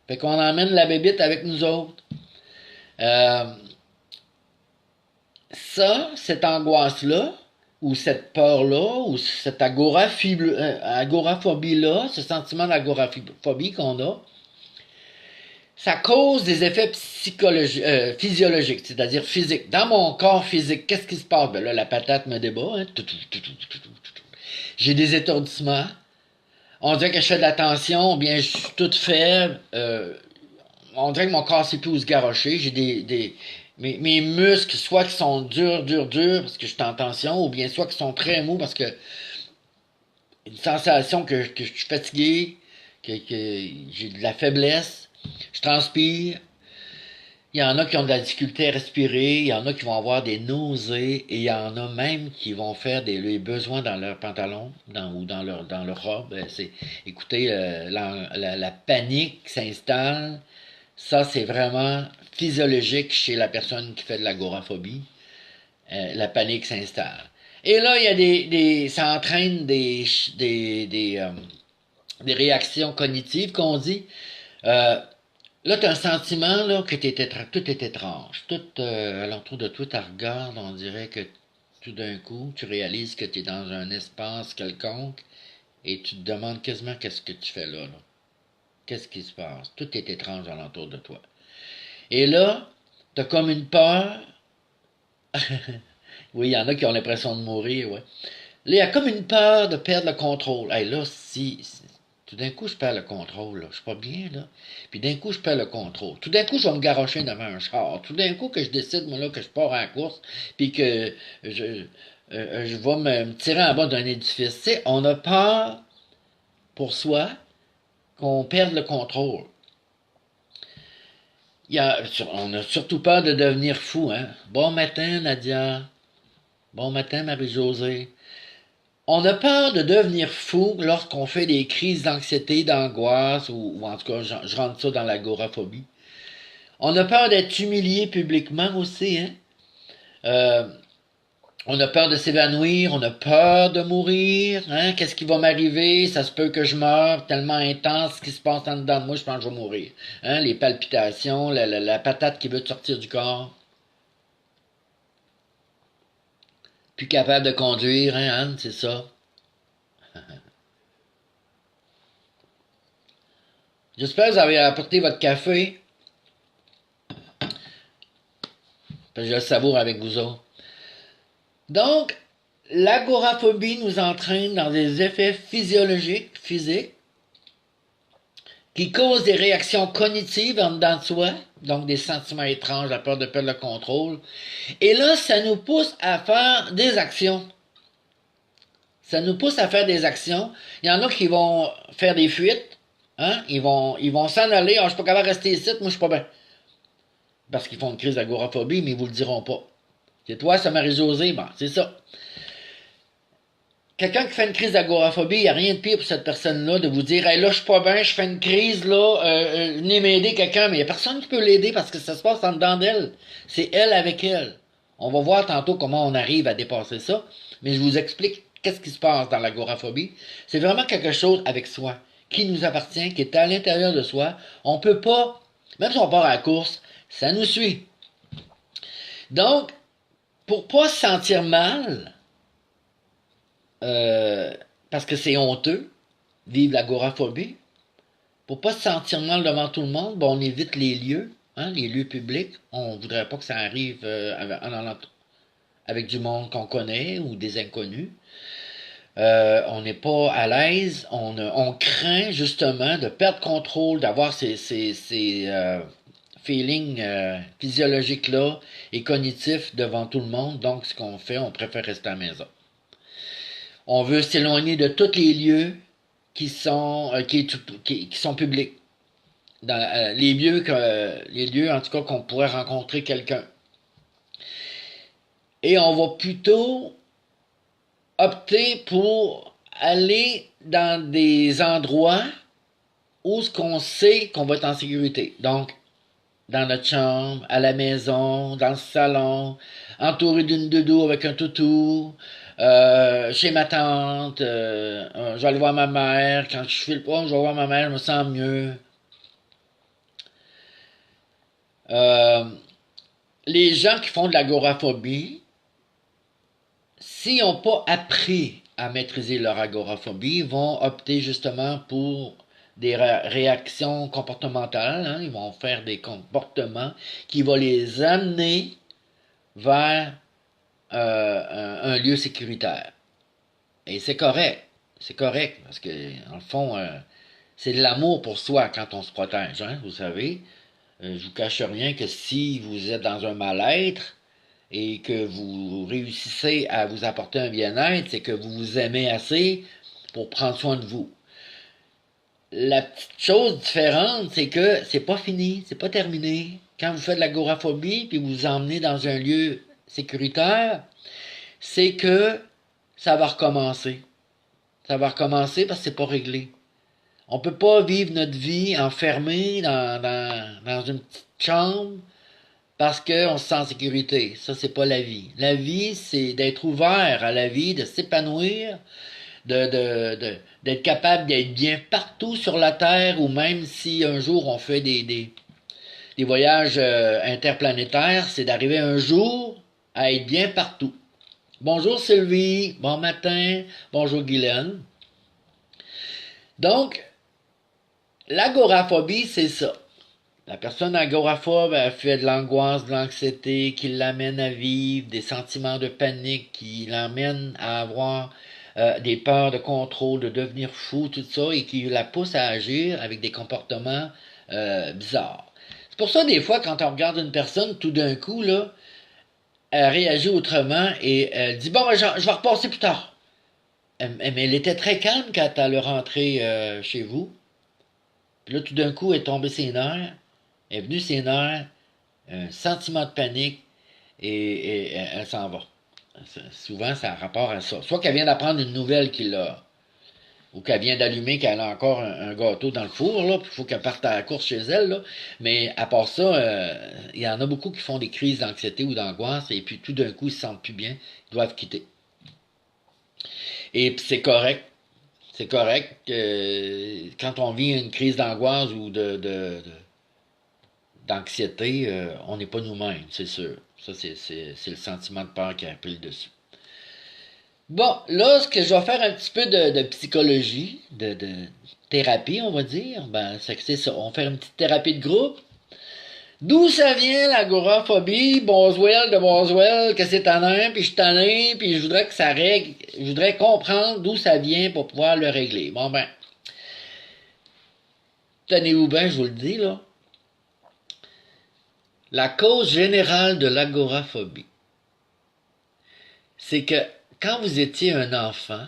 Fait qu'on emmène la bébite avec nous autres. Euh, cette angoisse-là, ou cette peur-là, ou cette agoraphobie-là, ce sentiment d'agoraphobie qu'on a, ça cause des effets physiologiques, c'est-à-dire physiques. Dans mon corps physique, qu'est-ce qui se passe? Ben là, la patate me débat. Hein? J'ai des étourdissements. On dirait que je fais de la tension, ou bien je suis toute faible. On dirait que mon corps sait plus où se garrocher. J'ai mes muscles, soit qui sont durs, parce que je suis en tension, ou bien soit qui sont très mous, parce que une sensation que je suis fatigué, que j'ai de la faiblesse, je transpire. Il y en a qui ont de la difficulté à respirer, il y en a qui vont avoir des nausées, et il y en a même qui vont faire les besoins dans leur pantalon ou dans leur robe. Écoutez, la panique s'installe. Ça, c'est vraiment physiologique chez la personne qui fait de l'agoraphobie. La panique s'installe. Et là, il y a ça entraîne des réactions cognitives qu'on dit. Là, tu as un sentiment là, que tout est étrange. Tout alentour de toi, tu regardes, on dirait que tout d'un coup, tu réalises que tu es dans un espace quelconque et tu te demandes quasiment qu'est-ce que tu fais là. Qu'est-ce qui se passe? Tout est étrange alentour de toi. Et là, tu as comme une peur. Oui, il y en a qui ont l'impression de mourir, ouais. Là, il y a comme une peur de perdre le contrôle. Hey, là, tout d'un coup, je perds le contrôle, là. Je suis pas bien, là. Puis d'un coup, je perds le contrôle. Tout d'un coup, je vais me garrocher devant un char. Tout d'un coup, que je décide, moi, là, que je pars en course, puis que je vais me tirer en bas d'un édifice. Tu sais, on a peur pour soi qu'on perde le contrôle. On a surtout peur de devenir fou, hein. Bon matin, Nadia. Bon matin, Marie-Josée. On a peur de devenir fou lorsqu'on fait des crises d'anxiété, d'angoisse, ou en tout cas, je rentre ça dans l'agoraphobie. On a peur d'être humilié publiquement aussi, hein. Euh, on a peur de s'évanouir, on a peur de mourir, hein. Qu'est-ce qui va m'arriver? Ça se peut que je meure, tellement intense ce qui se passe en dedans de moi, je pense que je vais mourir. Hein, les palpitations, la patate qui veut sortir du corps. Plus capable de conduire, hein, Anne, c'est ça. J'espère que vous avez apporté votre café. Parce que je le savoure avec vous autres. Donc, l'agoraphobie nous entraîne dans des effets physiologiques, physiques, qui cause des réactions cognitives en dedans de soi, donc des sentiments étranges, la peur de perdre le contrôle. Et là, ça nous pousse à faire des actions. Ça nous pousse à faire des actions. Il y en a qui vont faire des fuites. Hein? Ils vont s'en aller. Ah, je suis pas capable de rester ici, moi je suis pas bien. Parce qu'ils font une crise d'agoraphobie, mais ils vous le diront pas. C'est toi, ça Marie-Josée, bon, c'est ça. Quelqu'un qui fait une crise d'agoraphobie, il n'y a rien de pire pour cette personne-là de vous dire hey, là, je suis pas bien, je fais une crise, là, venez m'aider quelqu'un, mais il n'y a personne qui peut l'aider parce que ça se passe en dedans d'elle. C'est elle avec elle. On va voir tantôt comment on arrive à dépasser ça, mais je vous explique qu'est-ce qui se passe dans l'agoraphobie. C'est vraiment quelque chose avec soi, qui nous appartient, qui est à l'intérieur de soi. On peut pas, même si on part à la course, ça nous suit. Donc, pour pas se sentir mal, parce que c'est honteux, vivre l'agoraphobie. Pour pas se sentir mal devant tout le monde, ben on évite les lieux, hein, les lieux publics. On voudrait pas que ça arrive avec du monde qu'on connaît ou des inconnus. On n'est pas à l'aise, on craint justement de perdre contrôle, d'avoir ces feelings physiologiques-là et cognitifs devant tout le monde. Donc, ce qu'on fait, on préfère rester à la maison. On veut s'éloigner de tous les lieux qui sont publics. Dans les lieux en tout cas qu'on pourrait rencontrer quelqu'un. Et on va plutôt opter pour aller dans des endroits où ce qu'on sait qu'on va être en sécurité. Donc, dans notre chambre, à la maison, dans le salon, entouré d'une doudou avec un toutou, chez ma tante, je vais aller voir ma mère, quand je file pas, je vais voir ma mère, je me sens mieux. Les gens qui font de l'agoraphobie, s'ils n'ont pas appris à maîtriser leur agoraphobie, vont opter justement pour des réactions comportementales. Hein? Ils vont faire des comportements qui vont les amener vers un lieu sécuritaire. Et c'est correct. C'est correct, parce que, en le fond, c'est de l'amour pour soi quand on se protège, hein, vous savez. Je vous cache rien que si vous êtes dans un mal-être et que vous réussissez à vous apporter un bien-être, c'est que vous vous aimez assez pour prendre soin de vous. La petite chose différente, c'est que c'est pas fini, c'est pas terminé. Quand vous faites de l'agoraphobie puis vous vous emmenez dans un lieu sécuritaire, c'est que ça va recommencer. Ça va recommencer parce que c'est pas réglé. On peut pas vivre notre vie enfermé dans une petite chambre parce qu'on se sent en sécurité. Ça, c'est pas la vie. La vie, c'est d'être ouvert à la vie, de s'épanouir, d'être capable d'être bien partout sur la Terre, ou même si un jour on fait des voyages interplanétaires, c'est d'arriver un jour à être bien partout. Bonjour Sylvie, bon matin, bonjour Guylaine. Donc, l'agoraphobie, c'est ça. La personne agoraphobe, elle fait de l'angoisse, de l'anxiété, qui l'amène à vivre des sentiments de panique, qui l'amène à avoir des peurs de contrôle, de devenir fou, tout ça, et qui la pousse à agir avec des comportements bizarres. C'est pour ça, des fois, quand on regarde une personne, tout d'un coup, là, elle réagit autrement et elle dit « Bon, ben, je vais repasser plus tard. » Mais elle était très calme quand elle est rentrée chez vous. Puis là, tout d'un coup, elle est tombée ses nerfs. Elle est venue ses nerfs, un sentiment de panique, et elle s'en va. Souvent, ça a rapport à ça. Soit qu'elle vient d'apprendre une nouvelle qu'il a, ou qu'elle vient d'allumer qu'elle a encore un gâteau dans le four, là, puis il faut qu'elle parte à la course chez elle, là. Mais à part ça, il y en a beaucoup qui font des crises d'anxiété ou d'angoisse, et puis tout d'un coup, ils se sentent plus bien, ils doivent quitter. Et puis c'est correct. C'est correct quand on vit une crise d'angoisse ou d'anxiété, on n'est pas nous-mêmes, c'est sûr. Ça, c'est le sentiment de peur qui a pris le dessus. Bon, là, ce que je vais faire un petit peu de psychologie, de thérapie, on va dire, ben, c'est ça. On va faire une petite thérapie de groupe. D'où ça vient l'agoraphobie? Boswell de Boswell, que c'est tannant, puis je suis tanné, puis je voudrais que ça règle. Je voudrais comprendre d'où ça vient pour pouvoir le régler. Bon ben. tenez-vous bien, je vous le dis, là. La cause générale de l'agoraphobie, c'est que quand vous étiez un enfant,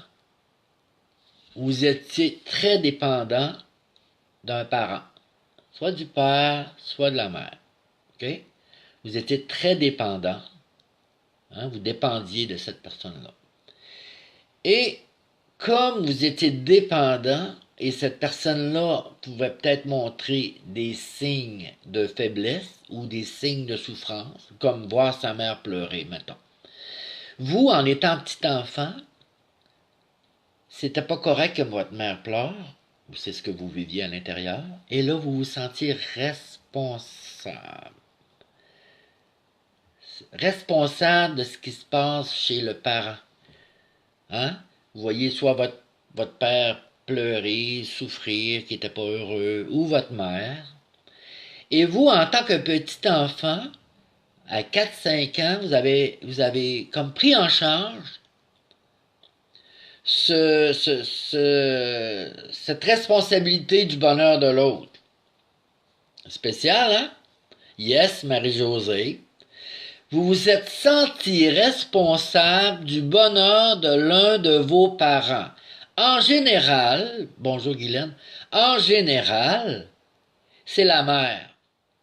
vous étiez très dépendant d'un parent, soit du père, soit de la mère. OK? Vous étiez très dépendant, hein, vous dépendiez de cette personne-là. Et comme vous étiez dépendant, et cette personne-là pouvait peut-être montrer des signes de faiblesse ou des signes de souffrance, comme voir sa mère pleurer, mettons. Vous, en étant petit enfant, c'était pas correct que votre mère pleure, ou c'est ce que vous viviez à l'intérieur, et là, vous vous sentiez responsable. Responsable de ce qui se passe chez le parent. Hein? Vous voyez soit votre père pleurer, souffrir, qui n'était pas heureux, ou votre mère. Et vous, en tant que petit enfant, à 4-5 ans, vous avez comme pris en charge cette responsabilité du bonheur de l'autre. Spécial, hein? Yes, Marie-Josée. Vous vous êtes senti responsable du bonheur de l'un de vos parents. En général, bonjour Guylaine, en général, c'est la mère.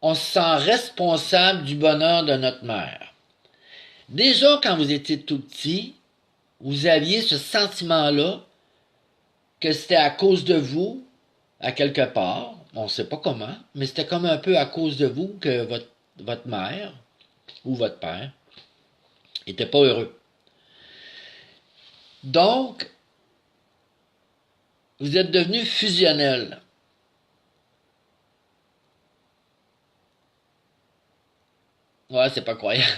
On se sent responsable du bonheur de notre mère. Déjà, quand vous étiez tout petit, vous aviez ce sentiment-là que c'était à cause de vous, à quelque part, on ne sait pas comment, mais c'était comme un peu à cause de vous que votre mère ou votre père n'était pas heureux. Donc, vous êtes devenu fusionnel. Ouais, c'est pas croyable.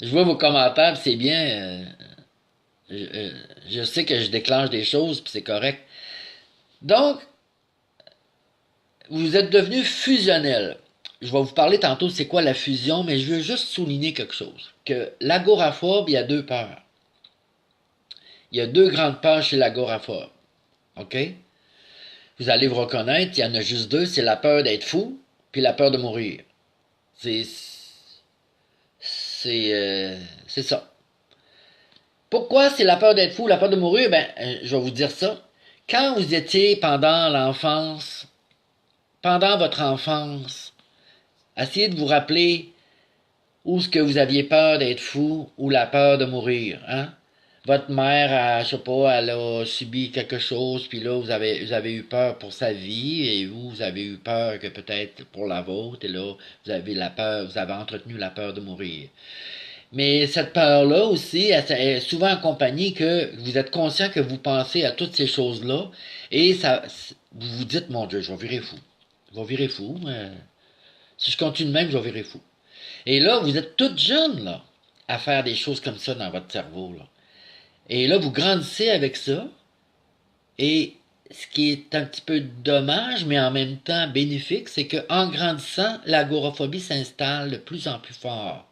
Je vois vos commentaires, c'est bien. Je sais que je déclenche des choses, puis c'est correct. Donc, vous êtes devenu fusionnel. Je vais vous parler tantôt de c'est quoi la fusion, mais je veux juste souligner quelque chose. Que l'agoraphobe, il y a deux peurs. Il y a deux grandes peurs chez l'agoraphobe. OK? Vous allez vous reconnaître, il y en a juste deux, c'est la peur d'être fou, puis la peur de mourir. C'est c'est ça. Pourquoi c'est la peur d'être fou, la peur de mourir? Ben, je vais vous dire ça. Quand vous étiez pendant votre enfance, essayez de vous rappeler où est-ce que vous aviez peur d'être fou ou la peur de mourir, hein? Votre mère, je sais pas, elle a subi quelque chose, puis là, vous avez eu peur pour sa vie, et vous avez eu peur que peut-être pour la vôtre, et là, vous avez entretenu la peur de mourir. Mais cette peur-là aussi, elle est souvent accompagnée que vous êtes conscient que vous pensez à toutes ces choses-là, et vous vous dites, mon Dieu, je vais virer fou. Je vais virer fou. Si je continue de même, je vais virer fou. Et là, vous êtes toute jeune, là, à faire des choses comme ça dans votre cerveau, là. Et là, vous grandissez avec ça. Et ce qui est un petit peu dommage, mais en même temps bénéfique, c'est qu'en grandissant, l'agoraphobie s'installe de plus en plus fort.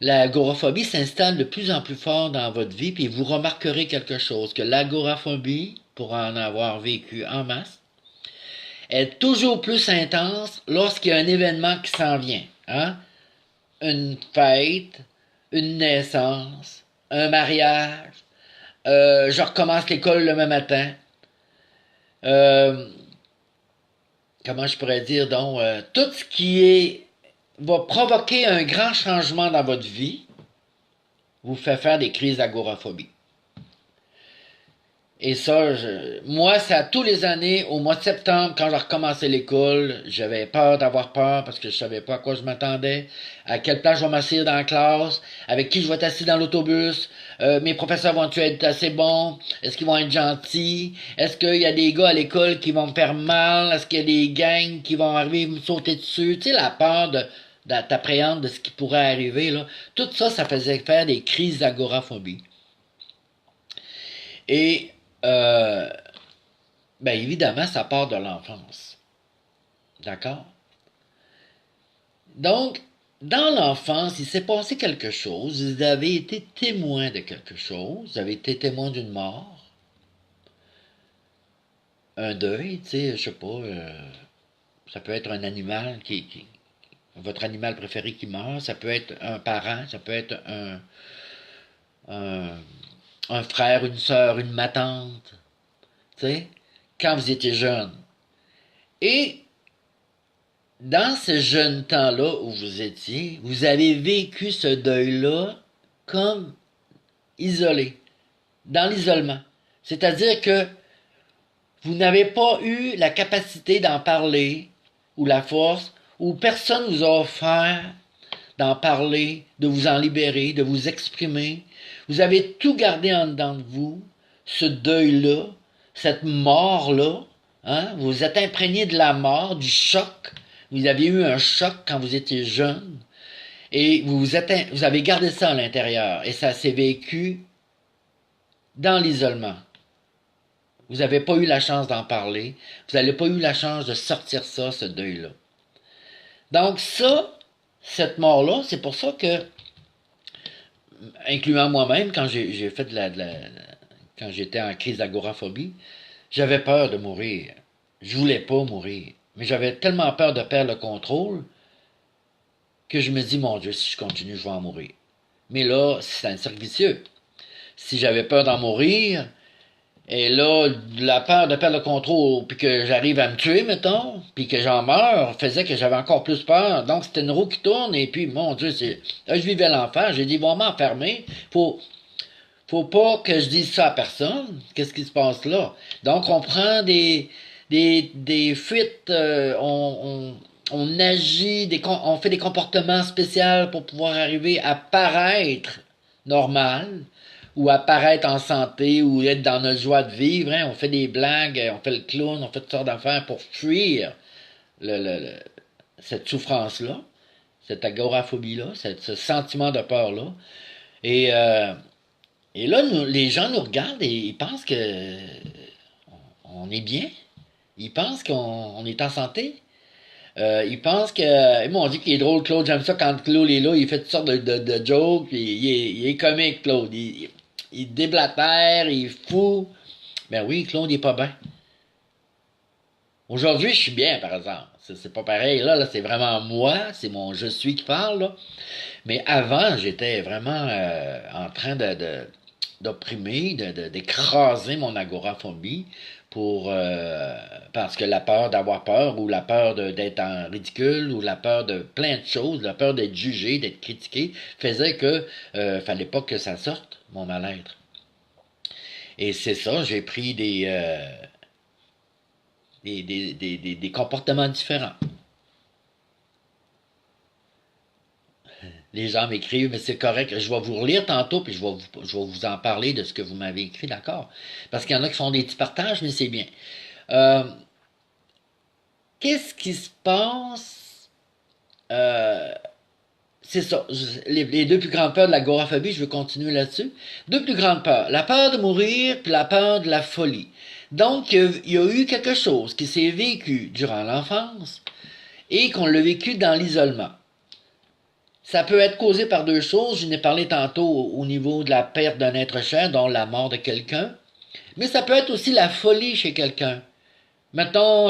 L'agoraphobie s'installe de plus en plus fort dans votre vie, puis vous remarquerez quelque chose, que l'agoraphobie, pour en avoir vécu en masse, est toujours plus intense lorsqu'il y a un événement qui s'en vient. Hein? Une fête, une naissance, un mariage, je recommence l'école le même matin. Euh, Comment je pourrais dire donc, tout ce qui va provoquer un grand changement dans votre vie vous fait faire des crises d'agoraphobie. Et ça, moi, c'est à tous les années, au mois de septembre, quand j'ai recommencé l'école, j'avais peur d'avoir peur parce que je savais pas à quoi je m'attendais, à quelle place je vais m'asseoir dans la classe, avec qui je vais être assis dans l'autobus, mes professeurs vont-ils être assez bons, est-ce qu'ils vont être gentils, est-ce qu'il y a des gars à l'école qui vont me faire mal, est-ce qu'il y a des gangs qui vont arriver me sauter dessus, tu sais, la peur t'appréhender de ce qui pourrait arriver, là. Tout ça, ça faisait faire des crises d'agoraphobie. Et euh, ben évidemment, ça part de l'enfance. D'accord? Donc, dans l'enfance, il s'est passé quelque chose, vous avez été témoin de quelque chose, vous avez été témoin d'une mort, un deuil, tu sais, je sais pas, ça peut être un animal votre animal préféré qui meurt, ça peut être un parent, ça peut être un, un frère, une sœur, une ma tante, tu sais, quand vous étiez jeune. Et dans ce jeune temps-là où vous étiez, vous avez vécu ce deuil-là comme isolé, dans l'isolement. C'est-à-dire que vous n'avez pas eu la capacité d'en parler, ou la force, ou personne vous a offert d'en parler, de vous en libérer, de vous exprimer. Vous avez tout gardé en dedans de vous, ce deuil-là, cette mort-là. Hein? Vous êtes imprégné de la mort, du choc. Vous aviez eu un choc quand vous étiez jeune. Et vous avez gardé ça à l'intérieur. Et ça s'est vécu dans l'isolement. Vous n'avez pas eu la chance d'en parler. Vous n'avez pas eu la chance de sortir ça, ce deuil-là. Donc ça, cette mort-là, c'est pour ça que, incluant moi-même, quand j'ai fait quand j'étais en crise d'agoraphobie, j'avais peur de mourir. Je voulais pas mourir. Mais j'avais tellement peur de perdre le contrôle que je me dis, mon Dieu, si je continue, je vais en mourir. Mais là, c'est un cercle vicieux. Si j'avais peur d'en mourir, et là, la peur de perdre le contrôle, puis que j'arrive à me tuer, mettons, puis que j'en meurs, faisait que j'avais encore plus peur. Donc, c'était une roue qui tourne, et puis, mon Dieu, là, je vivais l'enfer. J'ai dit, ils vont m'enfermer. Faut pas que je dise ça à personne. Qu'est-ce qui se passe là? Donc, on prend des fuites, on agit, on fait des comportements spéciaux pour pouvoir arriver à paraître normal, ou apparaître en santé, ou être dans notre joie de vivre. Hein. On fait des blagues, on fait le clown, on fait toutes sortes d'affaires pour fuir cette souffrance-là, cette agoraphobie-là, ce sentiment de peur-là. Et, euh, et là, les gens nous regardent et ils pensent que on est bien. Ils pensent qu'on est en santé. Ils pensent que. Ils m'ont dit qu'il est drôle, Claude. J'aime ça quand Claude est là. Il fait toutes sortes de jokes. Il est comique, Claude. Il déblatère, il est fou. Ben oui, Claude, il est pas bien. Aujourd'hui, je suis bien, par exemple. C'est pas pareil. Là, c'est vraiment moi. C'est mon je suis qui parle, là. Mais avant, j'étais vraiment en train d'opprimer, d'écraser mon agoraphobie pour parce que la peur d'avoir peur ou la peur d'être en ridicule ou la peur de plein de choses, la peur d'être jugé, d'être critiqué, faisait que fallait pas que ça sorte, mon mal-être. Et c'est ça, j'ai pris des comportements différents. Les gens m'écrivent, mais c'est correct, je vais vous relire tantôt, puis je vais vous en parler de ce que vous m'avez écrit, d'accord? Parce qu'il y en a qui font des petits partages, mais c'est bien. Euh, Qu'est-ce qui se passe? Euh, c'est ça, les deux plus grandes peurs de l'agoraphobie, je veux continuer là-dessus. Deux plus grandes peurs, la peur de mourir, puis la peur de la folie. Donc, il y a eu quelque chose qui s'est vécu durant l'enfance et qu'on l'a vécu dans l'isolement. Ça peut être causé par deux choses. Je n'ai parlé tantôt au niveau de la perte d'un être cher, dont la mort de quelqu'un. Mais ça peut être aussi la folie chez quelqu'un. Mettons,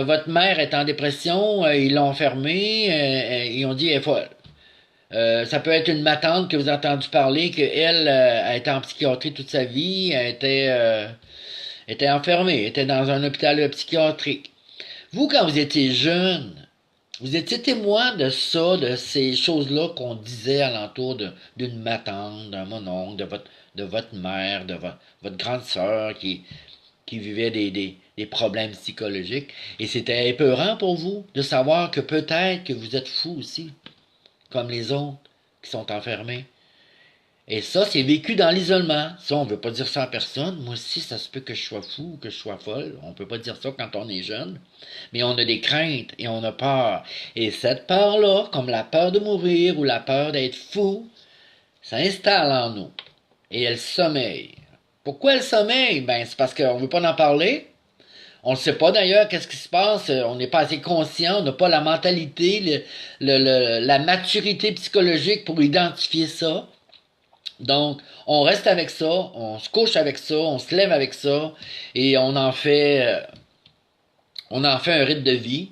votre mère est en dépression, ils l'ont enfermée, ils ont dit elle est folle. Ça peut être une matante que vous avez entendu parler, qu'elle a été en psychiatrie toute sa vie, était enfermée, était dans un hôpital psychiatrique. Vous, quand vous étiez jeune, vous étiez témoin de ça, de ces choses-là qu'on disait alentour d'une matante, d'un mononcle, de votre mère, votre grande sœur qui vivait des problèmes psychologiques. Et c'était épeurant pour vous de savoir que peut-être que vous êtes fou aussi, comme les autres qui sont enfermés. Et ça, c'est vécu dans l'isolement. Ça, on veut pas dire ça à personne. Moi aussi, ça se peut que je sois fou ou que je sois folle. On peut pas dire ça quand on est jeune. Mais on a des craintes et on a peur. Et cette peur-là, comme la peur de mourir ou la peur d'être fou, s'installe en nous. Et elle sommeille. Pourquoi elle sommeille? Ben, c'est parce qu'on veut pas en parler. On ne sait pas d'ailleurs qu'est-ce qui se passe, on n'est pas assez conscient, on n'a pas la mentalité, la maturité psychologique pour identifier ça. Donc, on reste avec ça, on se couche avec ça, on se lève avec ça, et on en fait On en fait un rythme de vie.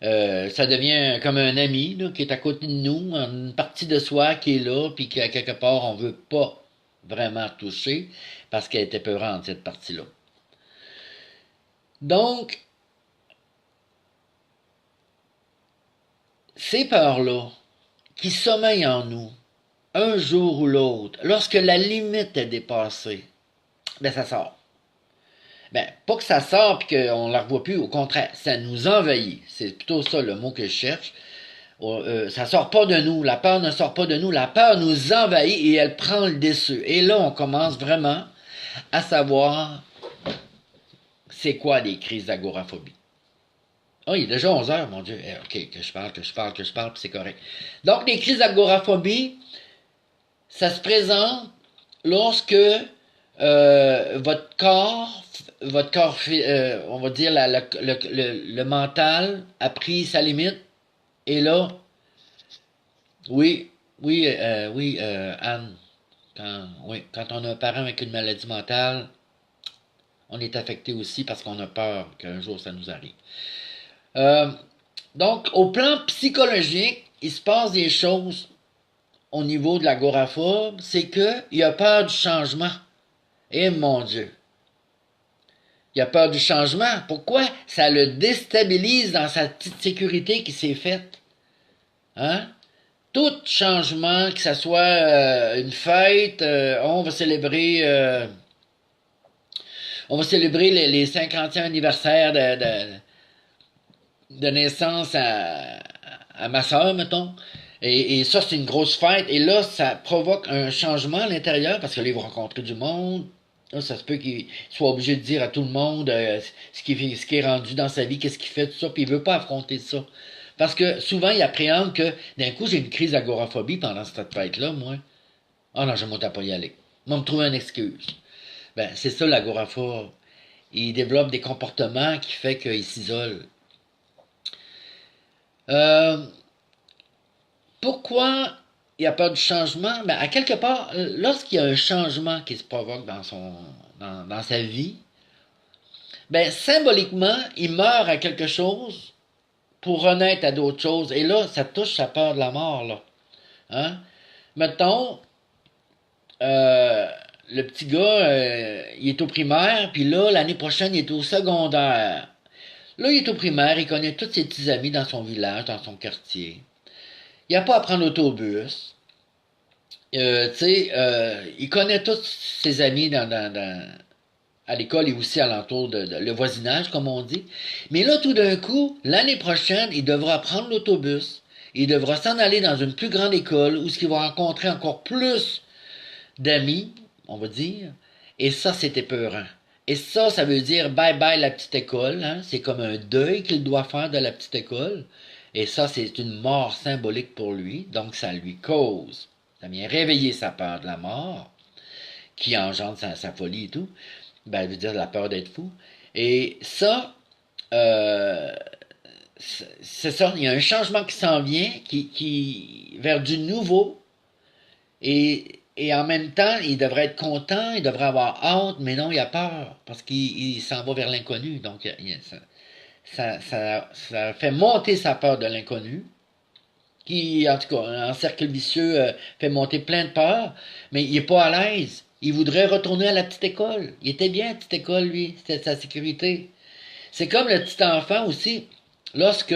Ça devient comme un ami là, qui est à côté de nous, une partie de soi qui est là, puis qu'à quelque part, on veut pas vraiment toucher parce qu'elle était peurante, cette partie-là. Donc, ces peurs-là, qui sommeillent en nous, un jour ou l'autre, lorsque la limite est dépassée, ben ça sort. Ben, pas que ça sort et qu'on ne la revoit plus, au contraire, ça nous envahit. C'est plutôt ça le mot que je cherche. Ça sort pas de nous, la peur ne sort pas de nous, la peur nous envahit et elle prend le dessus. Et là, on commence vraiment à savoir c'est quoi des crises d'agoraphobie. Oh, il est déjà 11 heures, mon Dieu. Ok, que je parle, puis c'est correct. Donc, les crises d'agoraphobie, ça se présente lorsque votre corps, on va dire, le mental a pris sa limite. Et là, Anne, quand on a un parent avec une maladie mentale, on est affecté aussi parce qu'on a peur qu'un jour ça nous arrive. Euh, donc, au plan psychologique, il se passe des choses au niveau de l'agoraphobe, c'est qu'il a peur du changement. Et mon Dieu, il a peur du changement. Pourquoi? Ça le déstabilise dans sa petite sécurité qui s'est faite. Hein? Tout changement, que ce soit une fête, on va célébrer les 50e anniversaires de naissance à ma soeur, mettons. Et ça, c'est une grosse fête. Et là, ça provoque un changement à l'intérieur parce que là, il va rencontrer du monde. Là, ça se peut qu'il soit obligé de dire à tout le monde ce qui est rendu dans sa vie, qu'est-ce qu'il fait, tout ça. Puis il veut pas affronter ça. Parce que souvent, il appréhende que d'un coup, j'ai une crise d'agoraphobie pendant cette fête-là, moi. Ah non, je ne pas y aller. Moi, me trouver une excuse. Ben, c'est ça l'agoraphobe. Il développe des comportements qui fait qu'il s'isole. Euh, Pourquoi il a peur du changement? Ben, à quelque part, lorsqu'il y a un changement qui se provoque dans sa vie, ben, symboliquement, il meurt à quelque chose pour renaître à d'autres choses. Et là, ça touche sa peur de la mort, là. Hein? Mettons, euh, le petit gars, il est au primaire, puis là, l'année prochaine, il est au secondaire. Là, il est au primaire, il connaît tous ses petits amis dans son village, dans son quartier. Il n'a pas à prendre l'autobus. Il connaît tous ses amis à l'école et aussi alentour le voisinage, comme on dit. Mais là, tout d'un coup, l'année prochaine, il devra prendre l'autobus. Il devra s'en aller dans une plus grande école où il va rencontrer encore plus d'amis, on va dire. Et ça, c'est épeurant. Et ça veut dire bye bye la petite école. Hein? C'est comme un deuil qu'il doit faire de la petite école. Et ça, c'est une mort symbolique pour lui. Donc, ça lui cause, ça vient réveiller sa peur de la mort, qui engendre sa folie et tout. Ben, veut dire la peur d'être fou. Et ça, euh, c'est ça, il y a un changement qui s'en vient, vers du nouveau, et en même temps, il devrait être content, il devrait avoir hâte, mais non, il a peur, parce qu'il s'en va vers l'inconnu. Donc, ça fait monter sa peur de l'inconnu, qui, en tout cas, un cercle vicieux fait monter plein de peurs, mais il n'est pas à l'aise. Il voudrait retourner à la petite école. Il était bien à la petite école, lui. C'était sa sécurité. C'est comme le petit enfant aussi. Lorsque,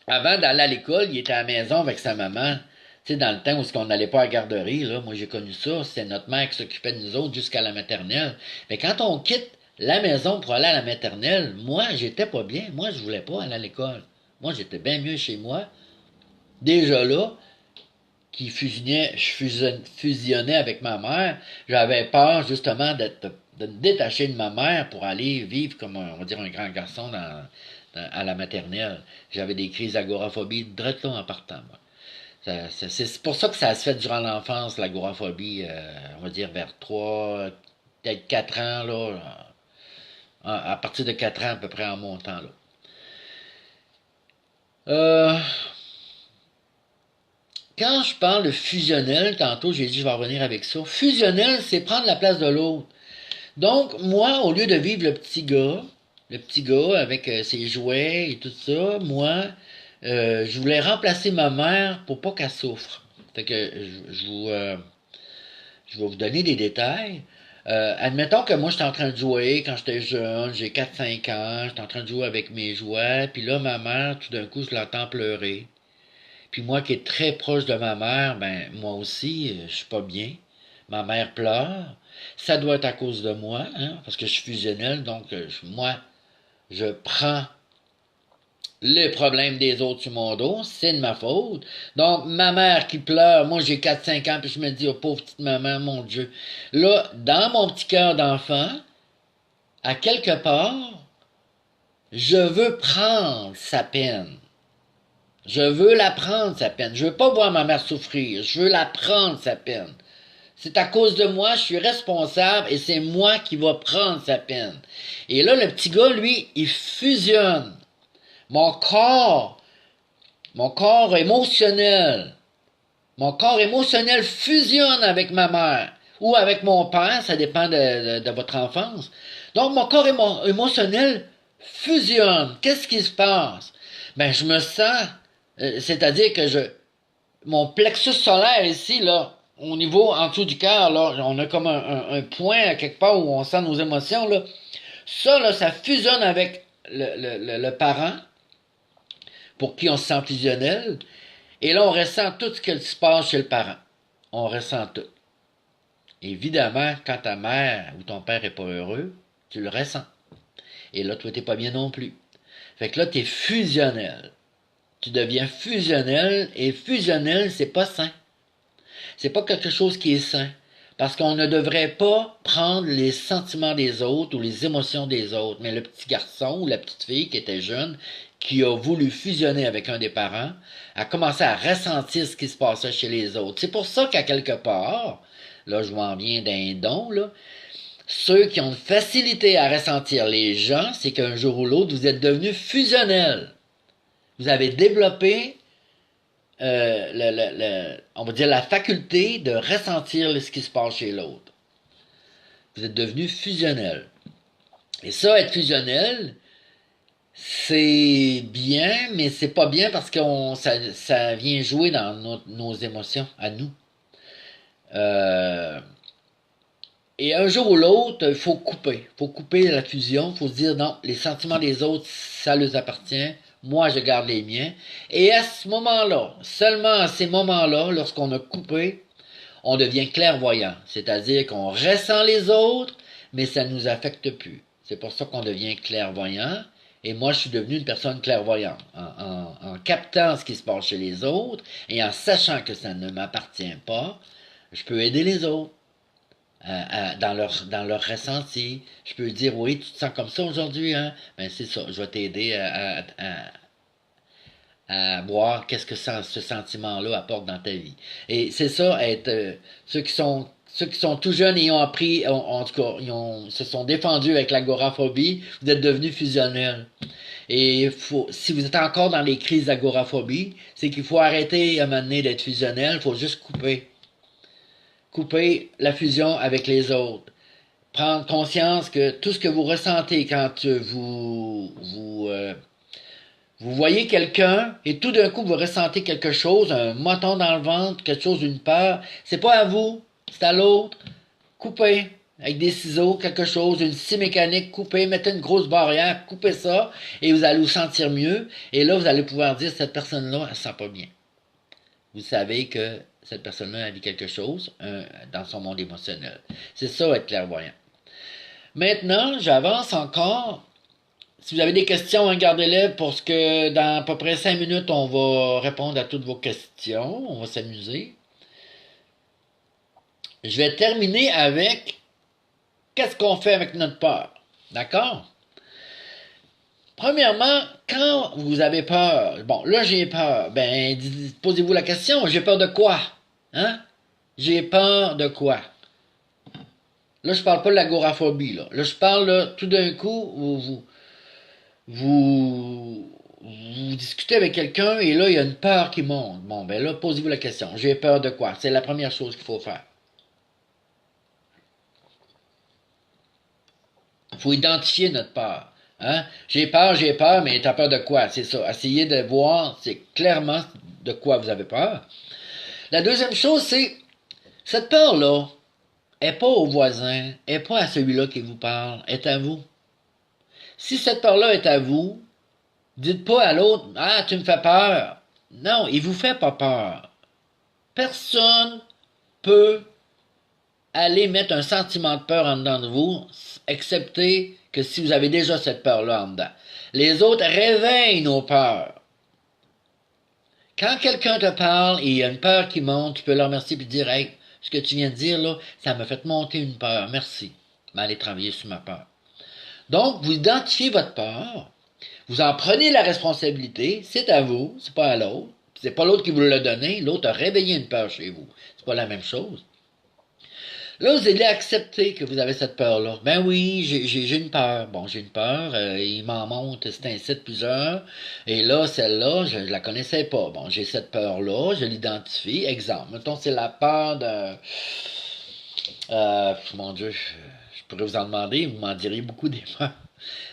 avant d'aller à l'école, il était à la maison avec sa maman. Tu sais, dans le temps où on n'allait pas à la garderie, là, moi j'ai connu ça, c'était notre mère qui s'occupait de nous autres jusqu'à la maternelle. Mais quand on quitte la maison pour aller à la maternelle, moi, j'étais pas bien. Moi, je voulais pas aller à l'école. Moi, j'étais bien mieux chez moi. Déjà là, je fusionnais avec ma mère, j'avais peur justement de me détacher de ma mère pour aller vivre comme, on va dire, un grand garçon à la maternelle. J'avais des crises d'agoraphobie direct là en partant, moi. C'est pour ça que ça se fait durant l'enfance, l'agoraphobie, on va dire vers 3, peut-être 4 ans, là, à partir de 4 ans à peu près en montant, là. Euh, Quand je parle de fusionnel, tantôt j'ai dit je vais revenir avec ça. Fusionnel, c'est prendre la place de l'autre. Donc, moi, au lieu de vivre le petit gars, le petit gars avec ses jouets et tout ça, moi, je voulais remplacer ma mère pour pas qu'elle souffre. Fait que je vais vous donner des détails. Admettons que moi, j'étais en train de jouer quand j'étais jeune, j'ai 4 5 ans, j'étais en train de jouer avec mes jouets, puis là, ma mère, tout d'un coup, je l'entends pleurer. Puis moi qui est très proche de ma mère, ben moi aussi, je suis pas bien. Ma mère pleure. Ça doit être à cause de moi, hein, parce que je suis fusionnel, donc moi, je prends les problèmes des autres sur mon dos, c'est de ma faute. Donc, ma mère qui pleure, moi j'ai 4 5 ans, puis je me dis, oh pauvre petite maman, mon Dieu. Là, dans mon petit cœur d'enfant, à quelque part, je veux prendre sa peine. Je veux la prendre, sa peine. Je veux pas voir ma mère souffrir. Je veux la prendre, sa peine. C'est à cause de moi, je suis responsable et c'est moi qui va prendre sa peine. Et là, le petit gars, lui, il fusionne. Mon corps, mon corps émotionnel, mon corps émotionnel fusionne avec ma mère ou avec mon père, ça dépend de votre enfance. Donc, mon corps émotionnel fusionne. Qu'est-ce qui se passe? Ben, je me sens, c'est-à-dire que mon plexus solaire ici, là, au niveau en dessous du cœur, là, on a comme un point à quelque part où on sent nos émotions, là. Ça, là, ça fusionne avec le parent, pour qui on se sent fusionnel, et là, on ressent tout ce qui se passe chez le parent. On ressent tout. Évidemment, quand ta mère ou ton père est pas heureux, tu le ressens. Et là, toi, t'es pas bien non plus. Fait que là, t'es fusionnel. Tu deviens fusionnel, et fusionnel, c'est pas sain. C'est pas quelque chose qui est sain. Parce qu'on ne devrait pas prendre les sentiments des autres ou les émotions des autres. Mais le petit garçon ou la petite fille qui était jeune, qui a voulu fusionner avec un des parents, a commencé à ressentir ce qui se passait chez les autres. C'est pour ça qu'à quelque part, là je m'en viens d'un don, là, ceux qui ont une facilité à ressentir les gens, c'est qu'un jour ou l'autre, vous êtes devenus fusionnels. Vous avez développé on va dire la faculté de ressentir ce qui se passe chez l'autre. Vous êtes devenu fusionnel. Et ça, être fusionnel, c'est bien, mais c'est pas bien parce que ça vient jouer dans nos émotions à nous. Et un jour ou l'autre, il faut couper. Il faut couper la fusion. Il faut se dire, non, les sentiments des autres, ça leur appartient. Moi, je garde les miens. Et à ce moment-là, seulement à ces moments-là, lorsqu'on a coupé, on devient clairvoyant. C'est-à-dire qu'on ressent les autres, mais ça ne nous affecte plus. C'est pour ça qu'on devient clairvoyant. Et moi, je suis devenu une personne clairvoyante. En captant ce qui se passe chez les autres et en sachant que ça ne m'appartient pas, je peux aider les autres. Dans leur ressenti. Je peux dire, oui, tu te sens comme ça aujourd'hui, hein? Ben, c'est ça, je vais t'aider à voir qu'est-ce que ce sentiment-là apporte dans ta vie. Et c'est ça, être ceux qui sont tout jeunes et ont appris, en tout cas, se sont défendus avec l'agoraphobie, vous êtes devenus fusionnels. Et si vous êtes encore dans les crises d'agoraphobie, c'est qu'il faut arrêter à un moment donné d'être fusionnel, il faut juste couper. Couper la fusion avec les autres. Prendre conscience que tout ce que vous ressentez quand vous voyez quelqu'un et tout d'un coup vous ressentez quelque chose, un moton dans le ventre, quelque chose, une peur, c'est pas à vous, c'est à l'autre. Coupez avec des ciseaux, quelque chose, une scie mécanique, coupez, mettez une grosse barrière, coupez ça et vous allez vous sentir mieux. Et là, vous allez pouvoir dire, cette personne-là, elle se sent pas bien. Vous savez que cette personne-là a vu quelque chose dans son monde émotionnel. C'est ça, être clairvoyant. Maintenant, j'avance encore. Si vous avez des questions, gardez-les parce que dans à peu près 5 minutes, on va répondre à toutes vos questions. On va s'amuser. Je vais terminer avec qu'est-ce qu'on fait avec notre peur. D'accord? Premièrement, quand vous avez peur, bon, là j'ai peur, ben posez-vous la question, j'ai peur de quoi? Hein? J'ai peur de quoi? Là, je parle pas de l'agoraphobie, là. Là, je parle, là, tout d'un coup, vous discutez avec quelqu'un et là, il y a une peur qui monte. Bon, ben là, posez-vous la question. J'ai peur de quoi? C'est la première chose qu'il faut faire. Il faut identifier notre peur. Hein? J'ai peur, mais t'as peur de quoi? C'est ça. Essayez de voir, c'est clairement de quoi vous avez peur. La deuxième chose, c'est, cette peur-là est pas au voisin, est pas à celui-là qui vous parle, est à vous. Si cette peur-là est à vous, dites pas à l'autre, ah, tu me fais peur. Non, il vous fait pas peur. Personne peut aller mettre un sentiment de peur en dedans de vous, excepté que si vous avez déjà cette peur-là en dedans. Les autres réveillent nos peurs. Quand quelqu'un te parle et il y a une peur qui monte, tu peux le remercier et dire, hey, ce que tu viens de dire là, ça m'a fait monter une peur, merci. Mais allez travailler sur ma peur. Donc, vous identifiez votre peur, vous en prenez la responsabilité, c'est à vous, c'est pas à l'autre. C'est pas l'autre qui vous l'a donné, l'autre a réveillé une peur chez vous. C'est pas la même chose. Là, vous allez accepter que vous avez cette peur-là. Ben oui, j'ai une peur. Bon, j'ai une peur. Il m'en monte, c'est ainsi de plusieurs. Et là, celle-là, je la connaissais pas. Bon, j'ai cette peur-là, je l'identifie. Exemple, mettons, c'est la peur de... mon Dieu, je pourrais vous en demander, vous m'en direz beaucoup des peurs.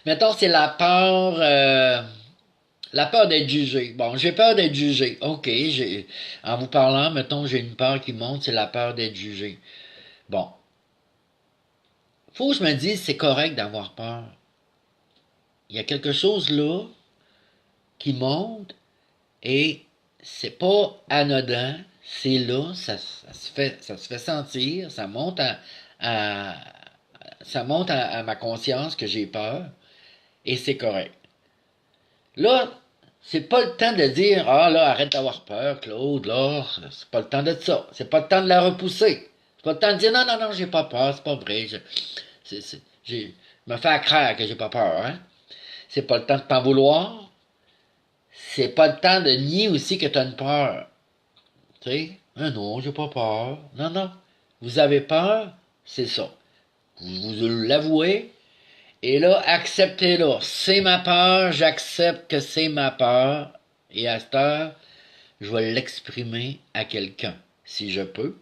Mettons, c'est la peur d'être jugé. Bon, j'ai peur d'être jugé. OK, en vous parlant, mettons, j'ai une peur qui monte, c'est la peur d'être jugé. Bon, faut que je me dise, c'est correct d'avoir peur. Il y a quelque chose là qui monte et c'est pas anodin, c'est là, ça se fait sentir, à, ça monte à ma conscience que j'ai peur et c'est correct. Là, c'est pas le temps de dire, ah là, arrête d'avoir peur, Claude, là, c'est pas le temps de ça, c'est pas le temps de la repousser. C'est pas le temps de dire, non, non, non, j'ai pas peur, c'est pas vrai, je me fais croire que j'ai pas peur, hein. C'est pas le temps de t'en vouloir. C'est pas le temps de nier aussi que t'as une peur. Tu sais? Ah non, j'ai pas peur. Non, non. Vous avez peur, c'est ça. Vous l'avouez. Et là, acceptez-la. C'est ma peur, j'accepte que c'est ma peur. Et à cette heure, je vais l'exprimer à quelqu'un, si je peux.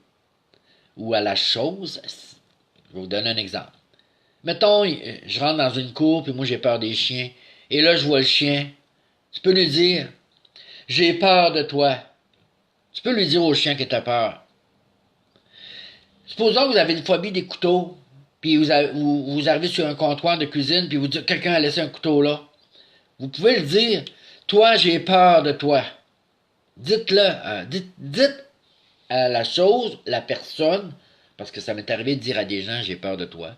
Ou à la chose. Je vais vous donner un exemple. Mettons, je rentre dans une cour, puis moi j'ai peur des chiens. Et là, je vois le chien. Tu peux lui dire, j'ai peur de toi. Tu peux lui dire au chien que t'as peur. Supposons que vous avez une phobie des couteaux, puis vous arrivez sur un comptoir de cuisine, puis vous dites, quelqu'un a laissé un couteau là. Vous pouvez le dire, toi, j'ai peur de toi. Dites-le, dites à la chose, la personne, parce que ça m'est arrivé de dire à des gens, j'ai peur de toi.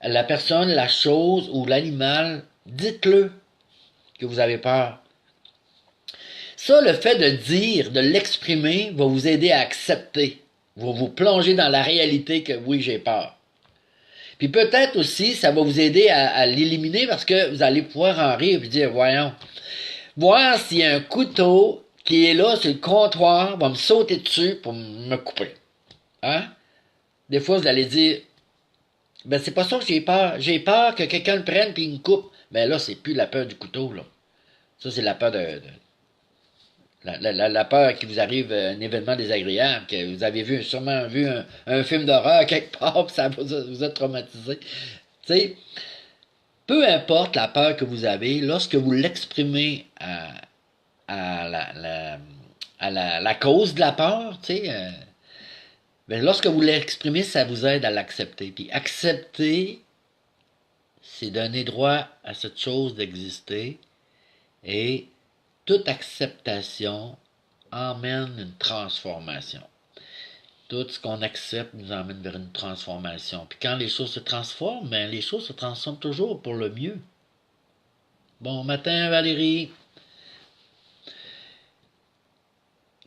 La personne, la chose ou l'animal, dites-le que vous avez peur. Ça, le fait de dire, de l'exprimer, va vous aider à accepter, va vous plonger dans la réalité que oui, j'ai peur. Puis peut-être aussi, ça va vous aider à l'éliminer parce que vous allez pouvoir en rire et dire, voyons, voir s'il y a un couteau qui est là sur le comptoir, va me sauter dessus pour me couper. Hein? Des fois, vous allez dire, ben c'est pas ça que j'ai peur. J'ai peur que quelqu'un le prenne puis il me coupe. Ben là, c'est plus la peur du couteau, là. Ça, c'est la peur la peur qu'il vous arrive un événement désagréable, que vous avez sûrement vu un film d'horreur quelque part, puis ça vous a traumatisé. Tu sais, peu importe la peur que vous avez, lorsque vous l'exprimez à la cause de la peur, tu sais, ben lorsque vous l'exprimez, ça vous aide à l'accepter. Puis accepter, c'est donner droit à cette chose d'exister et toute acceptation emmène une transformation. Tout ce qu'on accepte nous emmène vers une transformation. Puis quand les choses se transforment, ben les choses se transforment toujours pour le mieux. Bon matin, Valérie.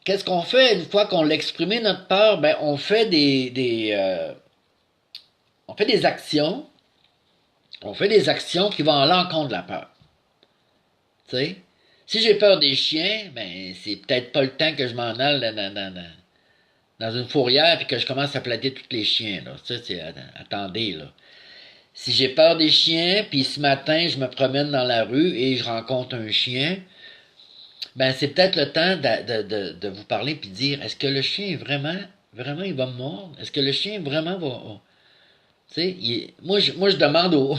Qu'est-ce qu'on fait une fois qu'on l'a exprimé notre peur? Ben on fait on fait des actions. On fait des actions qui vont à l'encontre de la peur. Tu sais? Si j'ai peur des chiens, ben c'est peut-être pas le temps que je m'en aille dans une fourrière et que je commence à plater tous les chiens. Là. Ça, attendez, là. Si j'ai peur des chiens, puis ce matin, je me promène dans la rue et je rencontre un chien, ben c'est peut-être le temps de vous parler puis de dire, est-ce que le chien vraiment, il va me mordre? Est-ce que le chien vraiment va... Tu sais, moi, je demande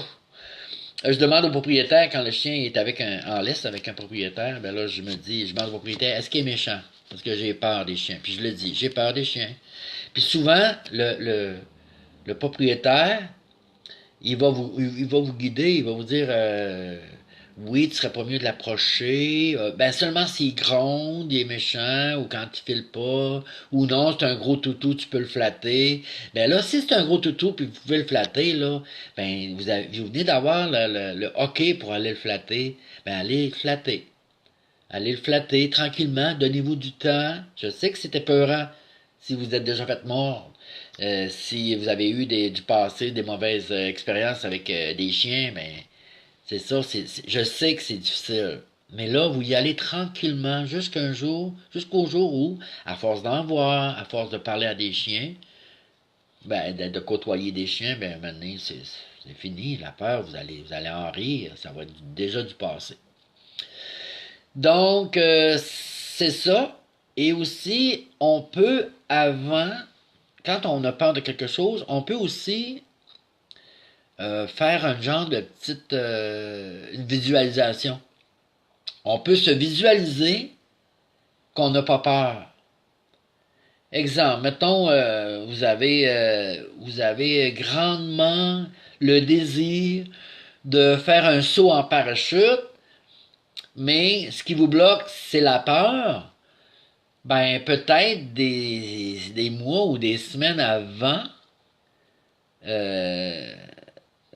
Je demande au propriétaire, quand le chien est en laisse avec un propriétaire, ben là, je demande au propriétaire, est-ce qu'il est méchant? Parce que j'ai peur des chiens. Puis je le dis, j'ai peur des chiens. Puis souvent, le propriétaire, il va vous guider, il va vous dire, oui, tu serais pas mieux de l'approcher. Ben seulement s'il gronde, il est méchant, ou quand il file pas, ou non, c'est un gros toutou, tu peux le flatter. Ben là, si c'est un gros toutou puis vous pouvez le flatter, là, ben vous venez d'avoir le hockey pour aller le flatter. Ben allez le flatter. Allez le flatter tranquillement, donnez-vous du temps. Je sais que c'était peurant si vous êtes déjà fait mort. Si vous avez eu du passé, des mauvaises expériences avec des chiens, ben c'est ça, je sais que c'est difficile. Mais là, vous y allez tranquillement jusqu'au jour où, à force d'en voir, à force de parler à des chiens, ben, de côtoyer des chiens, ben, maintenant, c'est fini. La peur, vous allez en rire. Ça va être déjà du passé. Donc, c'est ça. Et aussi, on peut, quand on a peur de quelque chose, on peut aussi faire un genre de petite une visualisation. On peut se visualiser qu'on n'a pas peur. Exemple, mettons, vous avez grandement le désir de faire un saut en parachute, mais ce qui vous bloque, c'est la peur. Ben, peut-être des mois ou des semaines avant, euh,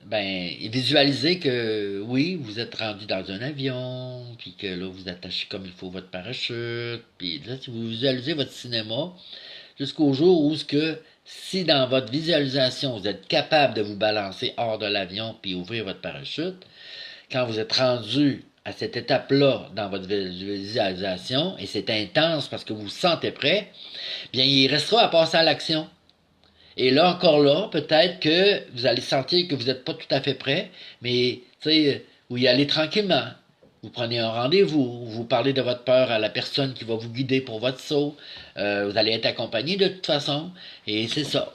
ben, visualisez que oui, vous êtes rendu dans un avion, puis que là, vous attachez comme il faut votre parachute, puis là, si vous visualisez votre cinéma, jusqu'au jour où si dans votre visualisation, vous êtes capable de vous balancer hors de l'avion puis ouvrir votre parachute, quand vous êtes rendu à cette étape-là dans votre visualisation, et c'est intense parce que vous vous sentez prêt, bien, il restera à passer à l'action. Et là, encore là, peut-être que vous allez sentir que vous n'êtes pas tout à fait prêt, mais, tu sais, vous y allez tranquillement. Vous prenez un rendez-vous, vous parlez de votre peur à la personne qui va vous guider pour votre saut. Vous allez être accompagné de toute façon. Et c'est ça.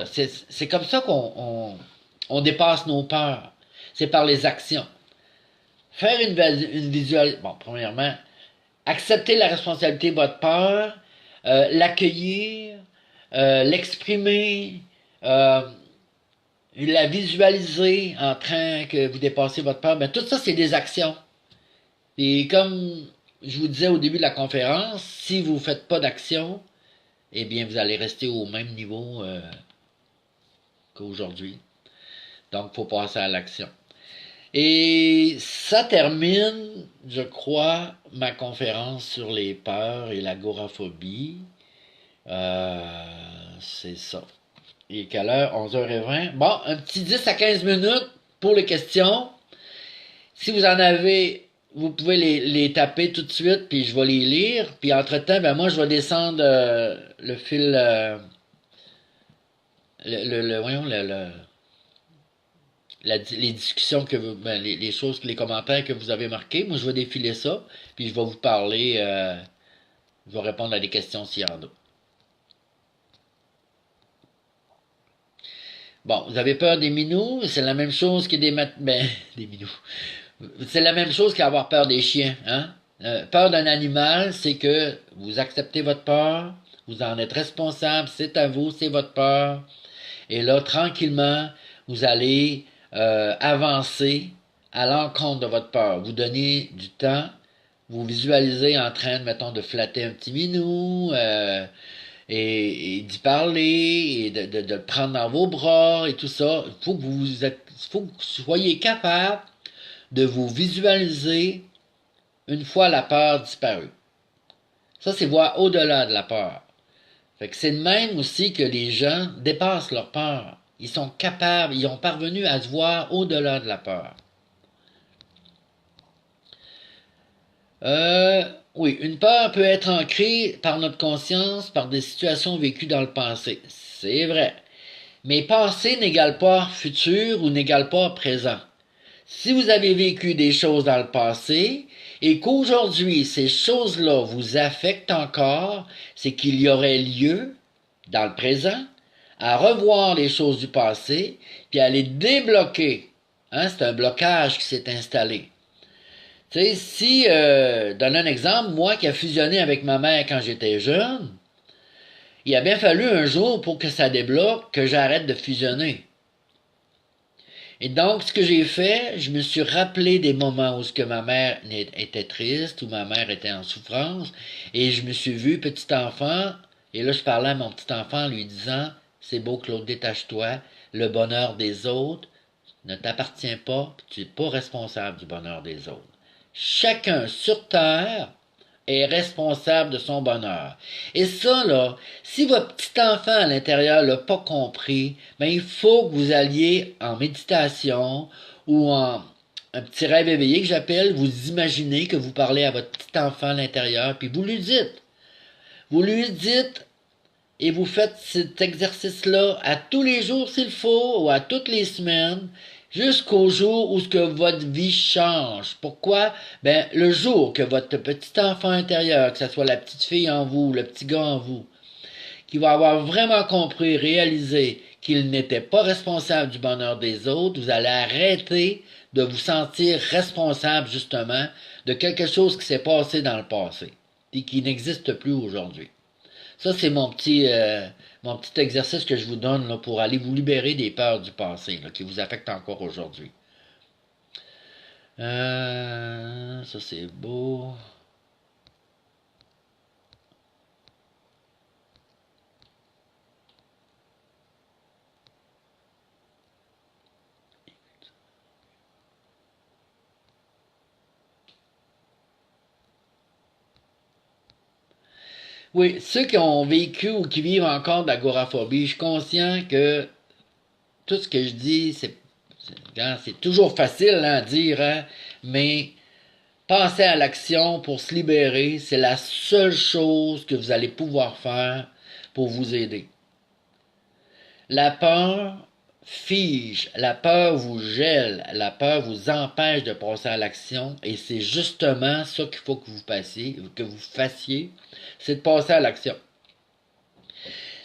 C'est comme ça on dépasse nos peurs. C'est par les actions. Faire une visualisation. Bon, premièrement, accepter la responsabilité de votre peur, l'accueillir, l'exprimer, la visualiser en train que vous dépassez votre peur. Ben, tout ça, c'est des actions. Et comme je vous disais au début de la conférence, si vous ne faites pas d'action, eh bien, vous allez rester au même niveau qu'aujourd'hui. Donc, il faut passer à l'action. Et ça termine, je crois, ma conférence sur les peurs et l'agoraphobie. C'est ça. Il est quelle heure? 11h20. Bon, un petit 10 à 15 minutes pour les questions. Si vous en avez, vous pouvez les taper tout de suite, puis je vais les lire. Puis entre-temps, ben moi, je vais descendre le fil... voyons, les discussions les choses, les commentaires que vous avez marqués. Moi, je vais défiler ça, puis je vais vous parler, je vais répondre à des questions s'il y en a. Bon, vous avez peur des minous, c'est la même chose que des des minous. C'est la même chose qu'avoir peur des chiens, hein? Peur d'un animal, c'est que vous acceptez votre peur, vous en êtes responsable, c'est à vous, c'est votre peur. Et là, tranquillement, vous allez avancer à l'encontre de votre peur. Vous donnez du temps, vous visualisez en train, mettons, de flatter un petit minou, et d'y parler, et de le prendre dans vos bras, et tout ça. Il faut que vous soyez capable de vous visualiser une fois la peur disparue. Ça, c'est voir au-delà de la peur. Fait que c'est de même aussi que les gens dépassent leur peur. Ils sont capables, ils ont parvenu à se voir au-delà de la peur. Oui, une peur peut être ancrée par notre conscience, par des situations vécues dans le passé. C'est vrai. Mais passé n'égale pas futur ou n'égale pas présent. Si vous avez vécu des choses dans le passé et qu'aujourd'hui ces choses-là vous affectent encore, c'est qu'il y aurait lieu, dans le présent, à revoir les choses du passé, puis à les débloquer Hein? C'est un blocage qui s'est installé. Tu sais, si, donne un exemple, moi qui a fusionné avec ma mère quand j'étais jeune, il a bien fallu un jour pour que ça débloque que j'arrête de fusionner. Et donc, ce que j'ai fait, je me suis rappelé des moments où ce que ma mère était triste, où ma mère était en souffrance, et je me suis vu petit enfant, et là je parlais à mon petit enfant en lui disant, c'est beau Claude, détache-toi, le bonheur des autres ne t'appartient pas, puis tu n'es pas responsable du bonheur des autres. Chacun sur Terre est responsable de son bonheur. Et ça, là, si votre petit enfant à l'intérieur l'a pas compris, ben il faut que vous alliez en méditation ou en un petit rêve éveillé que j'appelle, vous imaginez que vous parlez à votre petit enfant à l'intérieur, puis vous lui dites. Vous lui dites et vous faites cet exercice-là à tous les jours s'il faut, ou à toutes les semaines, jusqu'au jour où ce que votre vie change. Pourquoi? Ben, le jour que votre petit enfant intérieur, que ce soit la petite fille en vous, le petit gars en vous, qui va avoir vraiment compris, réalisé qu'il n'était pas responsable du bonheur des autres, vous allez arrêter de vous sentir responsable, justement, de quelque chose qui s'est passé dans le passé et qui n'existe plus aujourd'hui. Ça, c'est mon petit exercice que je vous donne là, pour aller vous libérer des peurs du passé là, qui vous affectent encore aujourd'hui. Ça, c'est beau. Oui, ceux qui ont vécu ou qui vivent encore de l'agoraphobie, je suis conscient que tout ce que je dis, c'est toujours facile hein, à dire, hein, mais penser à l'action pour se libérer, c'est la seule chose que vous allez pouvoir faire pour vous aider. La peur fige, la peur vous gèle, la peur vous empêche de passer à l'action et c'est justement ça qu'il faut que vous fassiez, c'est de passer à l'action.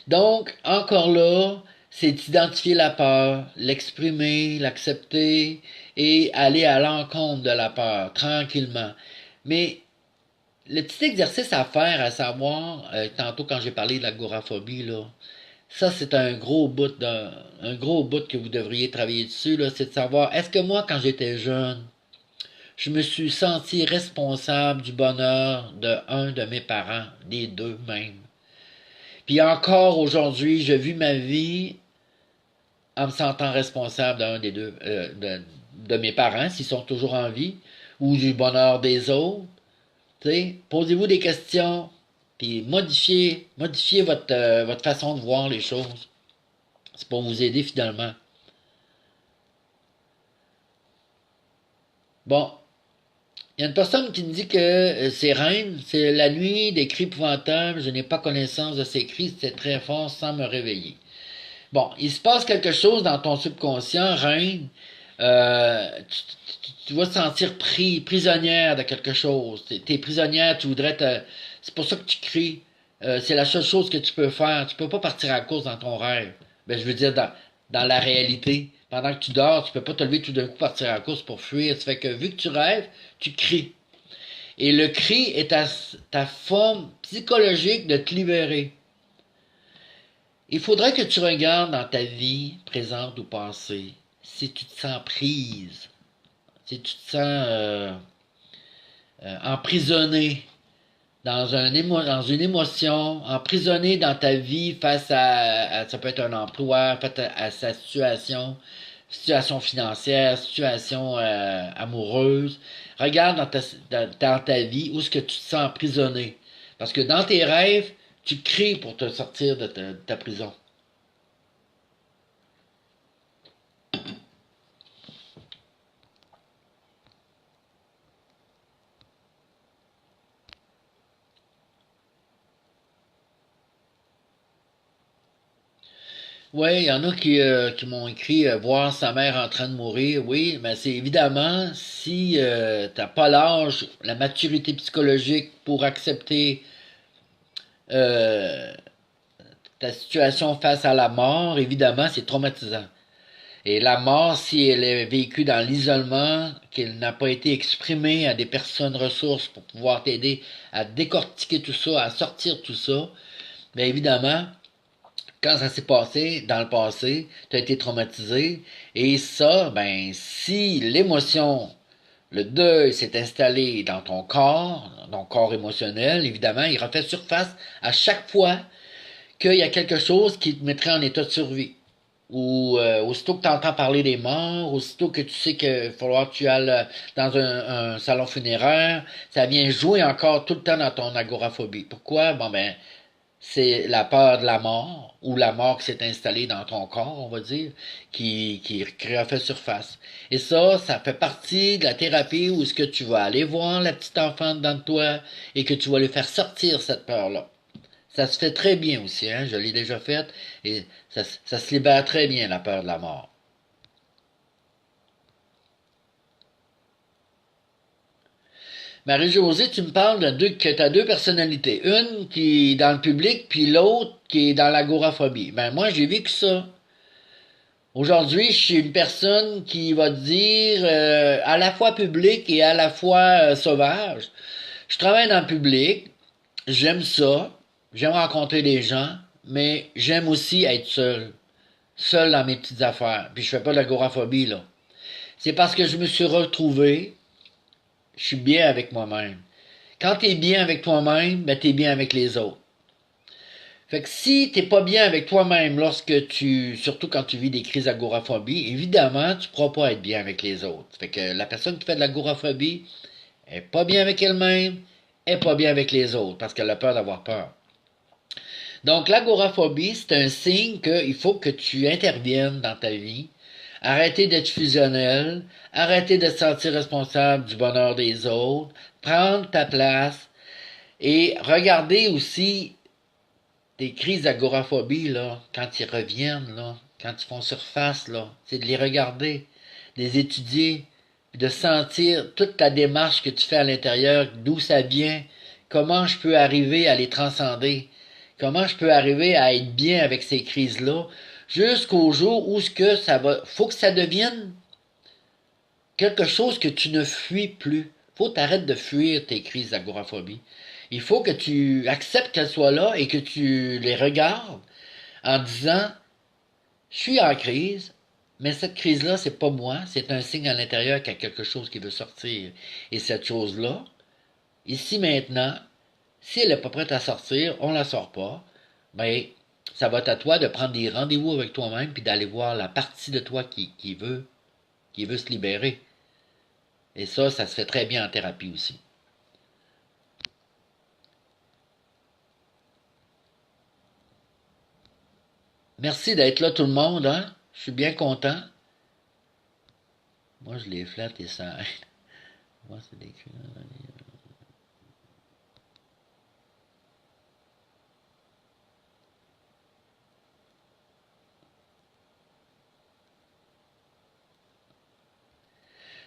Donc, encore là, c'est d'identifier la peur, l'exprimer, l'accepter et aller à l'encontre de la peur, tranquillement. Mais le petit exercice à faire, à savoir, tantôt quand j'ai parlé de l'agoraphobie, là, ça c'est un gros bout que vous devriez travailler dessus, là, c'est de savoir, est-ce que moi, quand j'étais jeune, je me suis senti responsable du bonheur de un de mes parents, des deux même. Puis encore aujourd'hui, je vis ma vie en me sentant responsable d'un des deux, de mes parents, s'ils sont toujours en vie, ou du bonheur des autres. T'sais, posez-vous des questions, puis modifiez votre façon de voir les choses. C'est pour vous aider finalement. Bon, il y a une personne qui me dit que c'est reine, c'est la nuit des cris épouvantables, je n'ai pas connaissance de ces cris, c'est très fort sans me réveiller. Bon, il se passe quelque chose dans ton subconscient, reine. Tu vas te sentir prisonnière de quelque chose. T'es prisonnière, tu voudrais te... C'est pour ça que tu cries. C'est la seule chose que tu peux faire. Tu peux pas partir à cause dans ton rêve. Ben, je veux dire, dans la réalité. Pendant que tu dors, tu peux pas te lever tout d'un coup partir à la course pour fuir. Ça fait que vu que tu rêves, tu cries. Et le cri est ta forme psychologique de te libérer. Il faudrait que tu regardes dans ta vie, présente ou passée, si tu te sens prise, si tu te sens emprisonné dans une émotion, emprisonné dans ta vie face ça peut être un emploi, face à sa situation financière, situation amoureuse. Regarde dans ta vie où est-ce que tu te sens emprisonné. Parce que dans tes rêves, tu cries pour te sortir de ta prison. Oui, il y en a qui m'ont écrit voir sa mère en train de mourir. Oui, mais c'est évidemment si t'as pas l'âge, la maturité psychologique pour accepter euh, ta situation face à la mort, évidemment, c'est traumatisant. Et la mort, si elle est vécue dans l'isolement, qu'elle n'a pas été exprimée à des personnes ressources pour pouvoir t'aider à décortiquer tout ça, à sortir tout ça, bien évidemment, quand ça s'est passé dans le passé, tu as été traumatisé. Et ça, ben, si l'émotion, le deuil s'est installé dans ton corps émotionnel, évidemment, il refait surface à chaque fois qu'il y a quelque chose qui te mettrait en état de survie. Ou aussitôt que tu entends parler des morts, aussitôt que tu sais qu'il va falloir que tu ailles dans un salon funéraire, ça vient jouer encore tout le temps dans ton agoraphobie. Pourquoi? Bon ben, c'est la peur de la mort, ou la mort qui s'est installée dans ton corps, on va dire, qui refait surface. Et ça fait partie de la thérapie où est-ce que tu vas aller voir la petite enfant dedans de toi et que tu vas lui faire sortir cette peur-là. Ça se fait très bien aussi, hein, je l'ai déjà fait, et ça se libère très bien, la peur de la mort. Marie-Josée, tu me parles que tu as deux personnalités. Une qui est dans le public, puis l'autre qui est dans l'agoraphobie. Ben, moi, j'ai vécu ça. Aujourd'hui, je suis une personne qui va dire à la fois public et à la fois sauvage. Je travaille dans le public, j'aime ça, j'aime rencontrer des gens, mais j'aime aussi être seul. Seul dans mes petites affaires. Puis je fais pas d'agoraphobie, là. C'est parce que je me suis retrouvé, je suis bien avec moi-même. Quand t'es bien avec toi-même, ben t'es bien avec les autres. Fait que si t'es pas bien avec toi-même surtout quand tu vis des crises d'agoraphobie, évidemment, tu pourras pas être bien avec les autres. Fait que la personne qui fait de l'agoraphobie est pas bien avec elle-même, est pas bien avec les autres, parce qu'elle a peur d'avoir peur. Donc, l'agoraphobie, c'est un signe qu'il faut que tu interviennes dans ta vie. Arrêter d'être fusionnel, arrêter de te sentir responsable du bonheur des autres, prendre ta place et regarder aussi tes crises d'agoraphobie, là, quand ils reviennent, là, quand ils font surface, là, c'est de les regarder, de les étudier, puis de sentir toute la démarche que tu fais à l'intérieur, d'où ça vient, comment je peux arriver à les transcender, comment je peux arriver à être bien avec ces crises-là, jusqu'au jour où ce que ça va, faut que ça devienne quelque chose que tu ne fuis plus. Faut t'arrêter de fuir tes crises d'agoraphobie. Il faut que tu acceptes qu'elles soient là et que tu les regardes en disant, je suis en crise, mais cette crise-là, c'est pas moi, c'est un signe à l'intérieur qu'il y a quelque chose qui veut sortir. Et cette chose-là, ici maintenant, si elle n'est pas prête à sortir, on la sort pas, ben, ça va être à toi de prendre des rendez-vous avec toi-même puis d'aller voir la partie de toi qui veut se libérer. Et ça se fait très bien en thérapie aussi. Merci d'être là tout le monde, hein? Je suis bien content. Moi, je les flatte et ça aide. Moi, c'est des...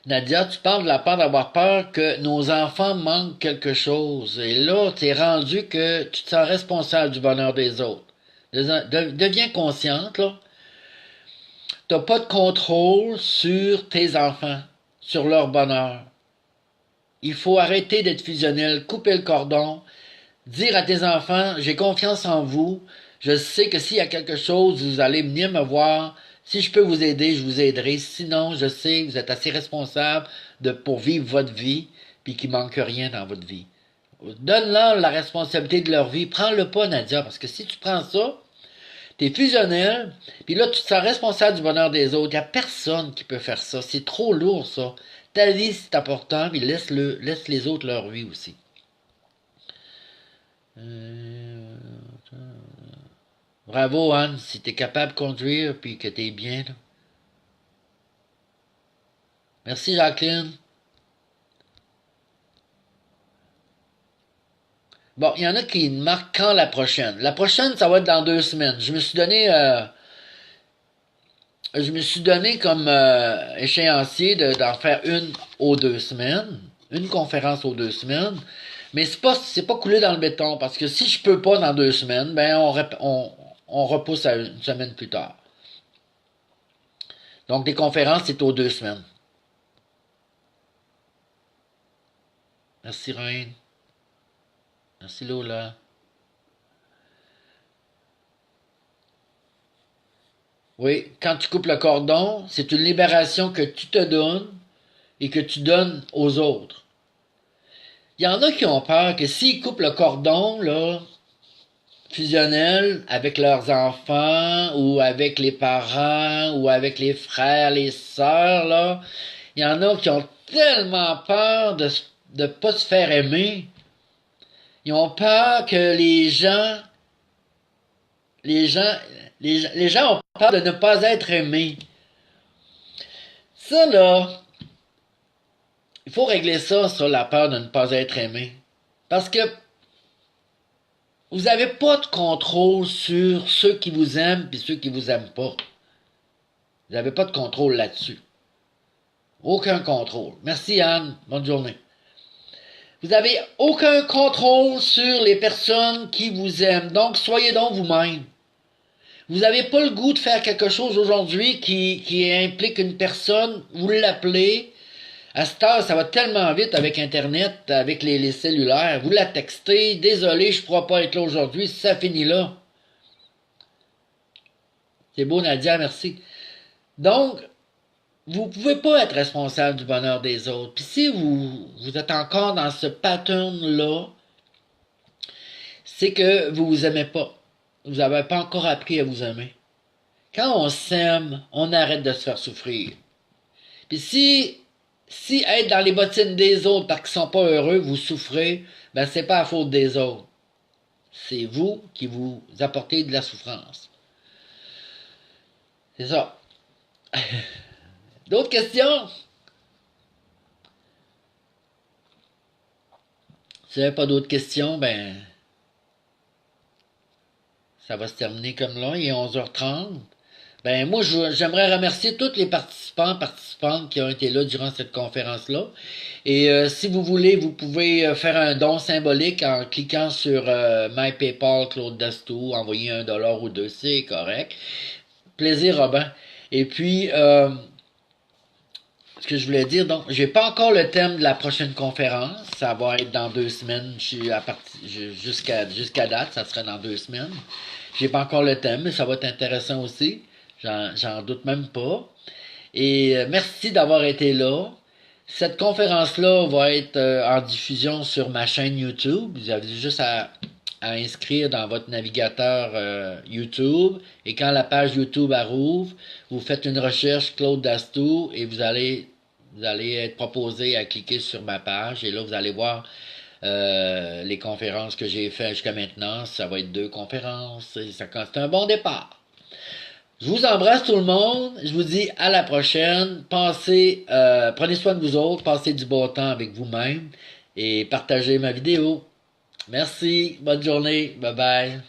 Nadia, tu parles de la peur d'avoir peur que nos enfants manquent quelque chose. Et là, tu es rendu que tu te sens responsable du bonheur des autres. Deviens consciente, là. T'as pas de contrôle sur tes enfants, sur leur bonheur. Il faut arrêter d'être fusionnel, couper le cordon, dire à tes enfants, j'ai confiance en vous, je sais que s'il y a quelque chose, vous allez venir me voir. Si je peux vous aider, je vous aiderai. Sinon, je sais que vous êtes assez responsable pour vivre votre vie, puis qu'il manque rien dans votre vie. Donne-leur la responsabilité de leur vie. Prends-le pas, Nadia, parce que si tu prends ça, t'es fusionnel, puis là, tu te sens responsable du bonheur des autres. Il n'y a personne qui peut faire ça. C'est trop lourd, ça. Ta vie, c'est important, puis laisse les autres leur vie aussi. Euh, Bravo, Anne, si t'es capable de conduire, puis que t'es bien, là. Merci, Jacqueline. Bon, il y en a qui marquent quand la prochaine. La prochaine, ça va être dans 2 semaines. Je me suis donné comme échéancier d'en faire une aux 2 semaines, une conférence aux 2 semaines, mais c'est pas coulé dans le béton, parce que si je peux pas dans 2 semaines, ben on repousse à une semaine plus tard. Donc, des conférences, c'est aux 2 semaines. Merci, Reine. Merci, Lola. Oui, quand tu coupes le cordon, c'est une libération que tu te donnes et que tu donnes aux autres. Il y en a qui ont peur que s'ils coupent le cordon, là, fusionnel avec leurs enfants ou avec les parents ou avec les frères, les sœurs, là, il y en a qui ont tellement peur de pas se faire aimer. Ils ont peur que les gens, les gens ont peur de ne pas être aimés. Ça, là, il faut régler ça sur la peur de ne pas être aimé. Parce que vous n'avez pas de contrôle sur ceux qui vous aiment et ceux qui vous aiment pas. Vous n'avez pas de contrôle là-dessus. Aucun contrôle. Merci Anne. Bonne journée. Vous n'avez aucun contrôle sur les personnes qui vous aiment. Donc, soyez donc vous-même. Vous n'avez pas le goût de faire quelque chose aujourd'hui qui implique une personne, vous l'appelez. À cette heure, ça va tellement vite avec Internet, avec les cellulaires. Vous la textez, désolé, je ne pourrai pas être là aujourd'hui, ça finit là. C'est beau, Nadia, merci. Donc, vous ne pouvez pas être responsable du bonheur des autres. Puis si vous êtes encore dans ce pattern-là, c'est que vous vous aimez pas. Vous n'avez pas encore appris à vous aimer. Quand on s'aime, on arrête de se faire souffrir. Puis si être dans les bottines des autres parce qu'ils sont pas heureux, vous souffrez, ben c'est pas la faute des autres. C'est vous qui vous apportez de la souffrance. C'est ça. D'autres questions? Si vous n'avez pas d'autres questions, ben ça va se terminer comme là, il est 11h30. Ben moi, j'aimerais remercier tous les participantes qui ont été là durant cette conférence-là. Et si vous voulez, vous pouvez faire un don symbolique en cliquant sur My PayPal Claude Dastou, envoyer $1 ou 2, c'est correct. Plaisir, Robin. Et puis, ce que je voulais dire, donc, j'ai pas encore le thème de la prochaine conférence. Ça va être dans 2 semaines. Jusqu'à date, ça sera dans 2 semaines. J'ai pas encore le thème, mais ça va être intéressant aussi. J'en doute même pas. Et merci d'avoir été là. Cette conférence-là va être en diffusion sur ma chaîne YouTube. Vous avez juste à inscrire dans votre navigateur YouTube. Et quand la page YouTube rouvre, vous faites une recherche Claude Dastou et vous allez être proposé à cliquer sur ma page. Et là, vous allez voir les conférences que j'ai faites jusqu'à maintenant. Ça va être 2 conférences. C'est un bon départ. Je vous embrasse tout le monde. Je vous dis à la prochaine. Prenez soin de vous autres. Passez du bon temps avec vous-même et partagez ma vidéo. Merci. Bonne journée. Bye bye.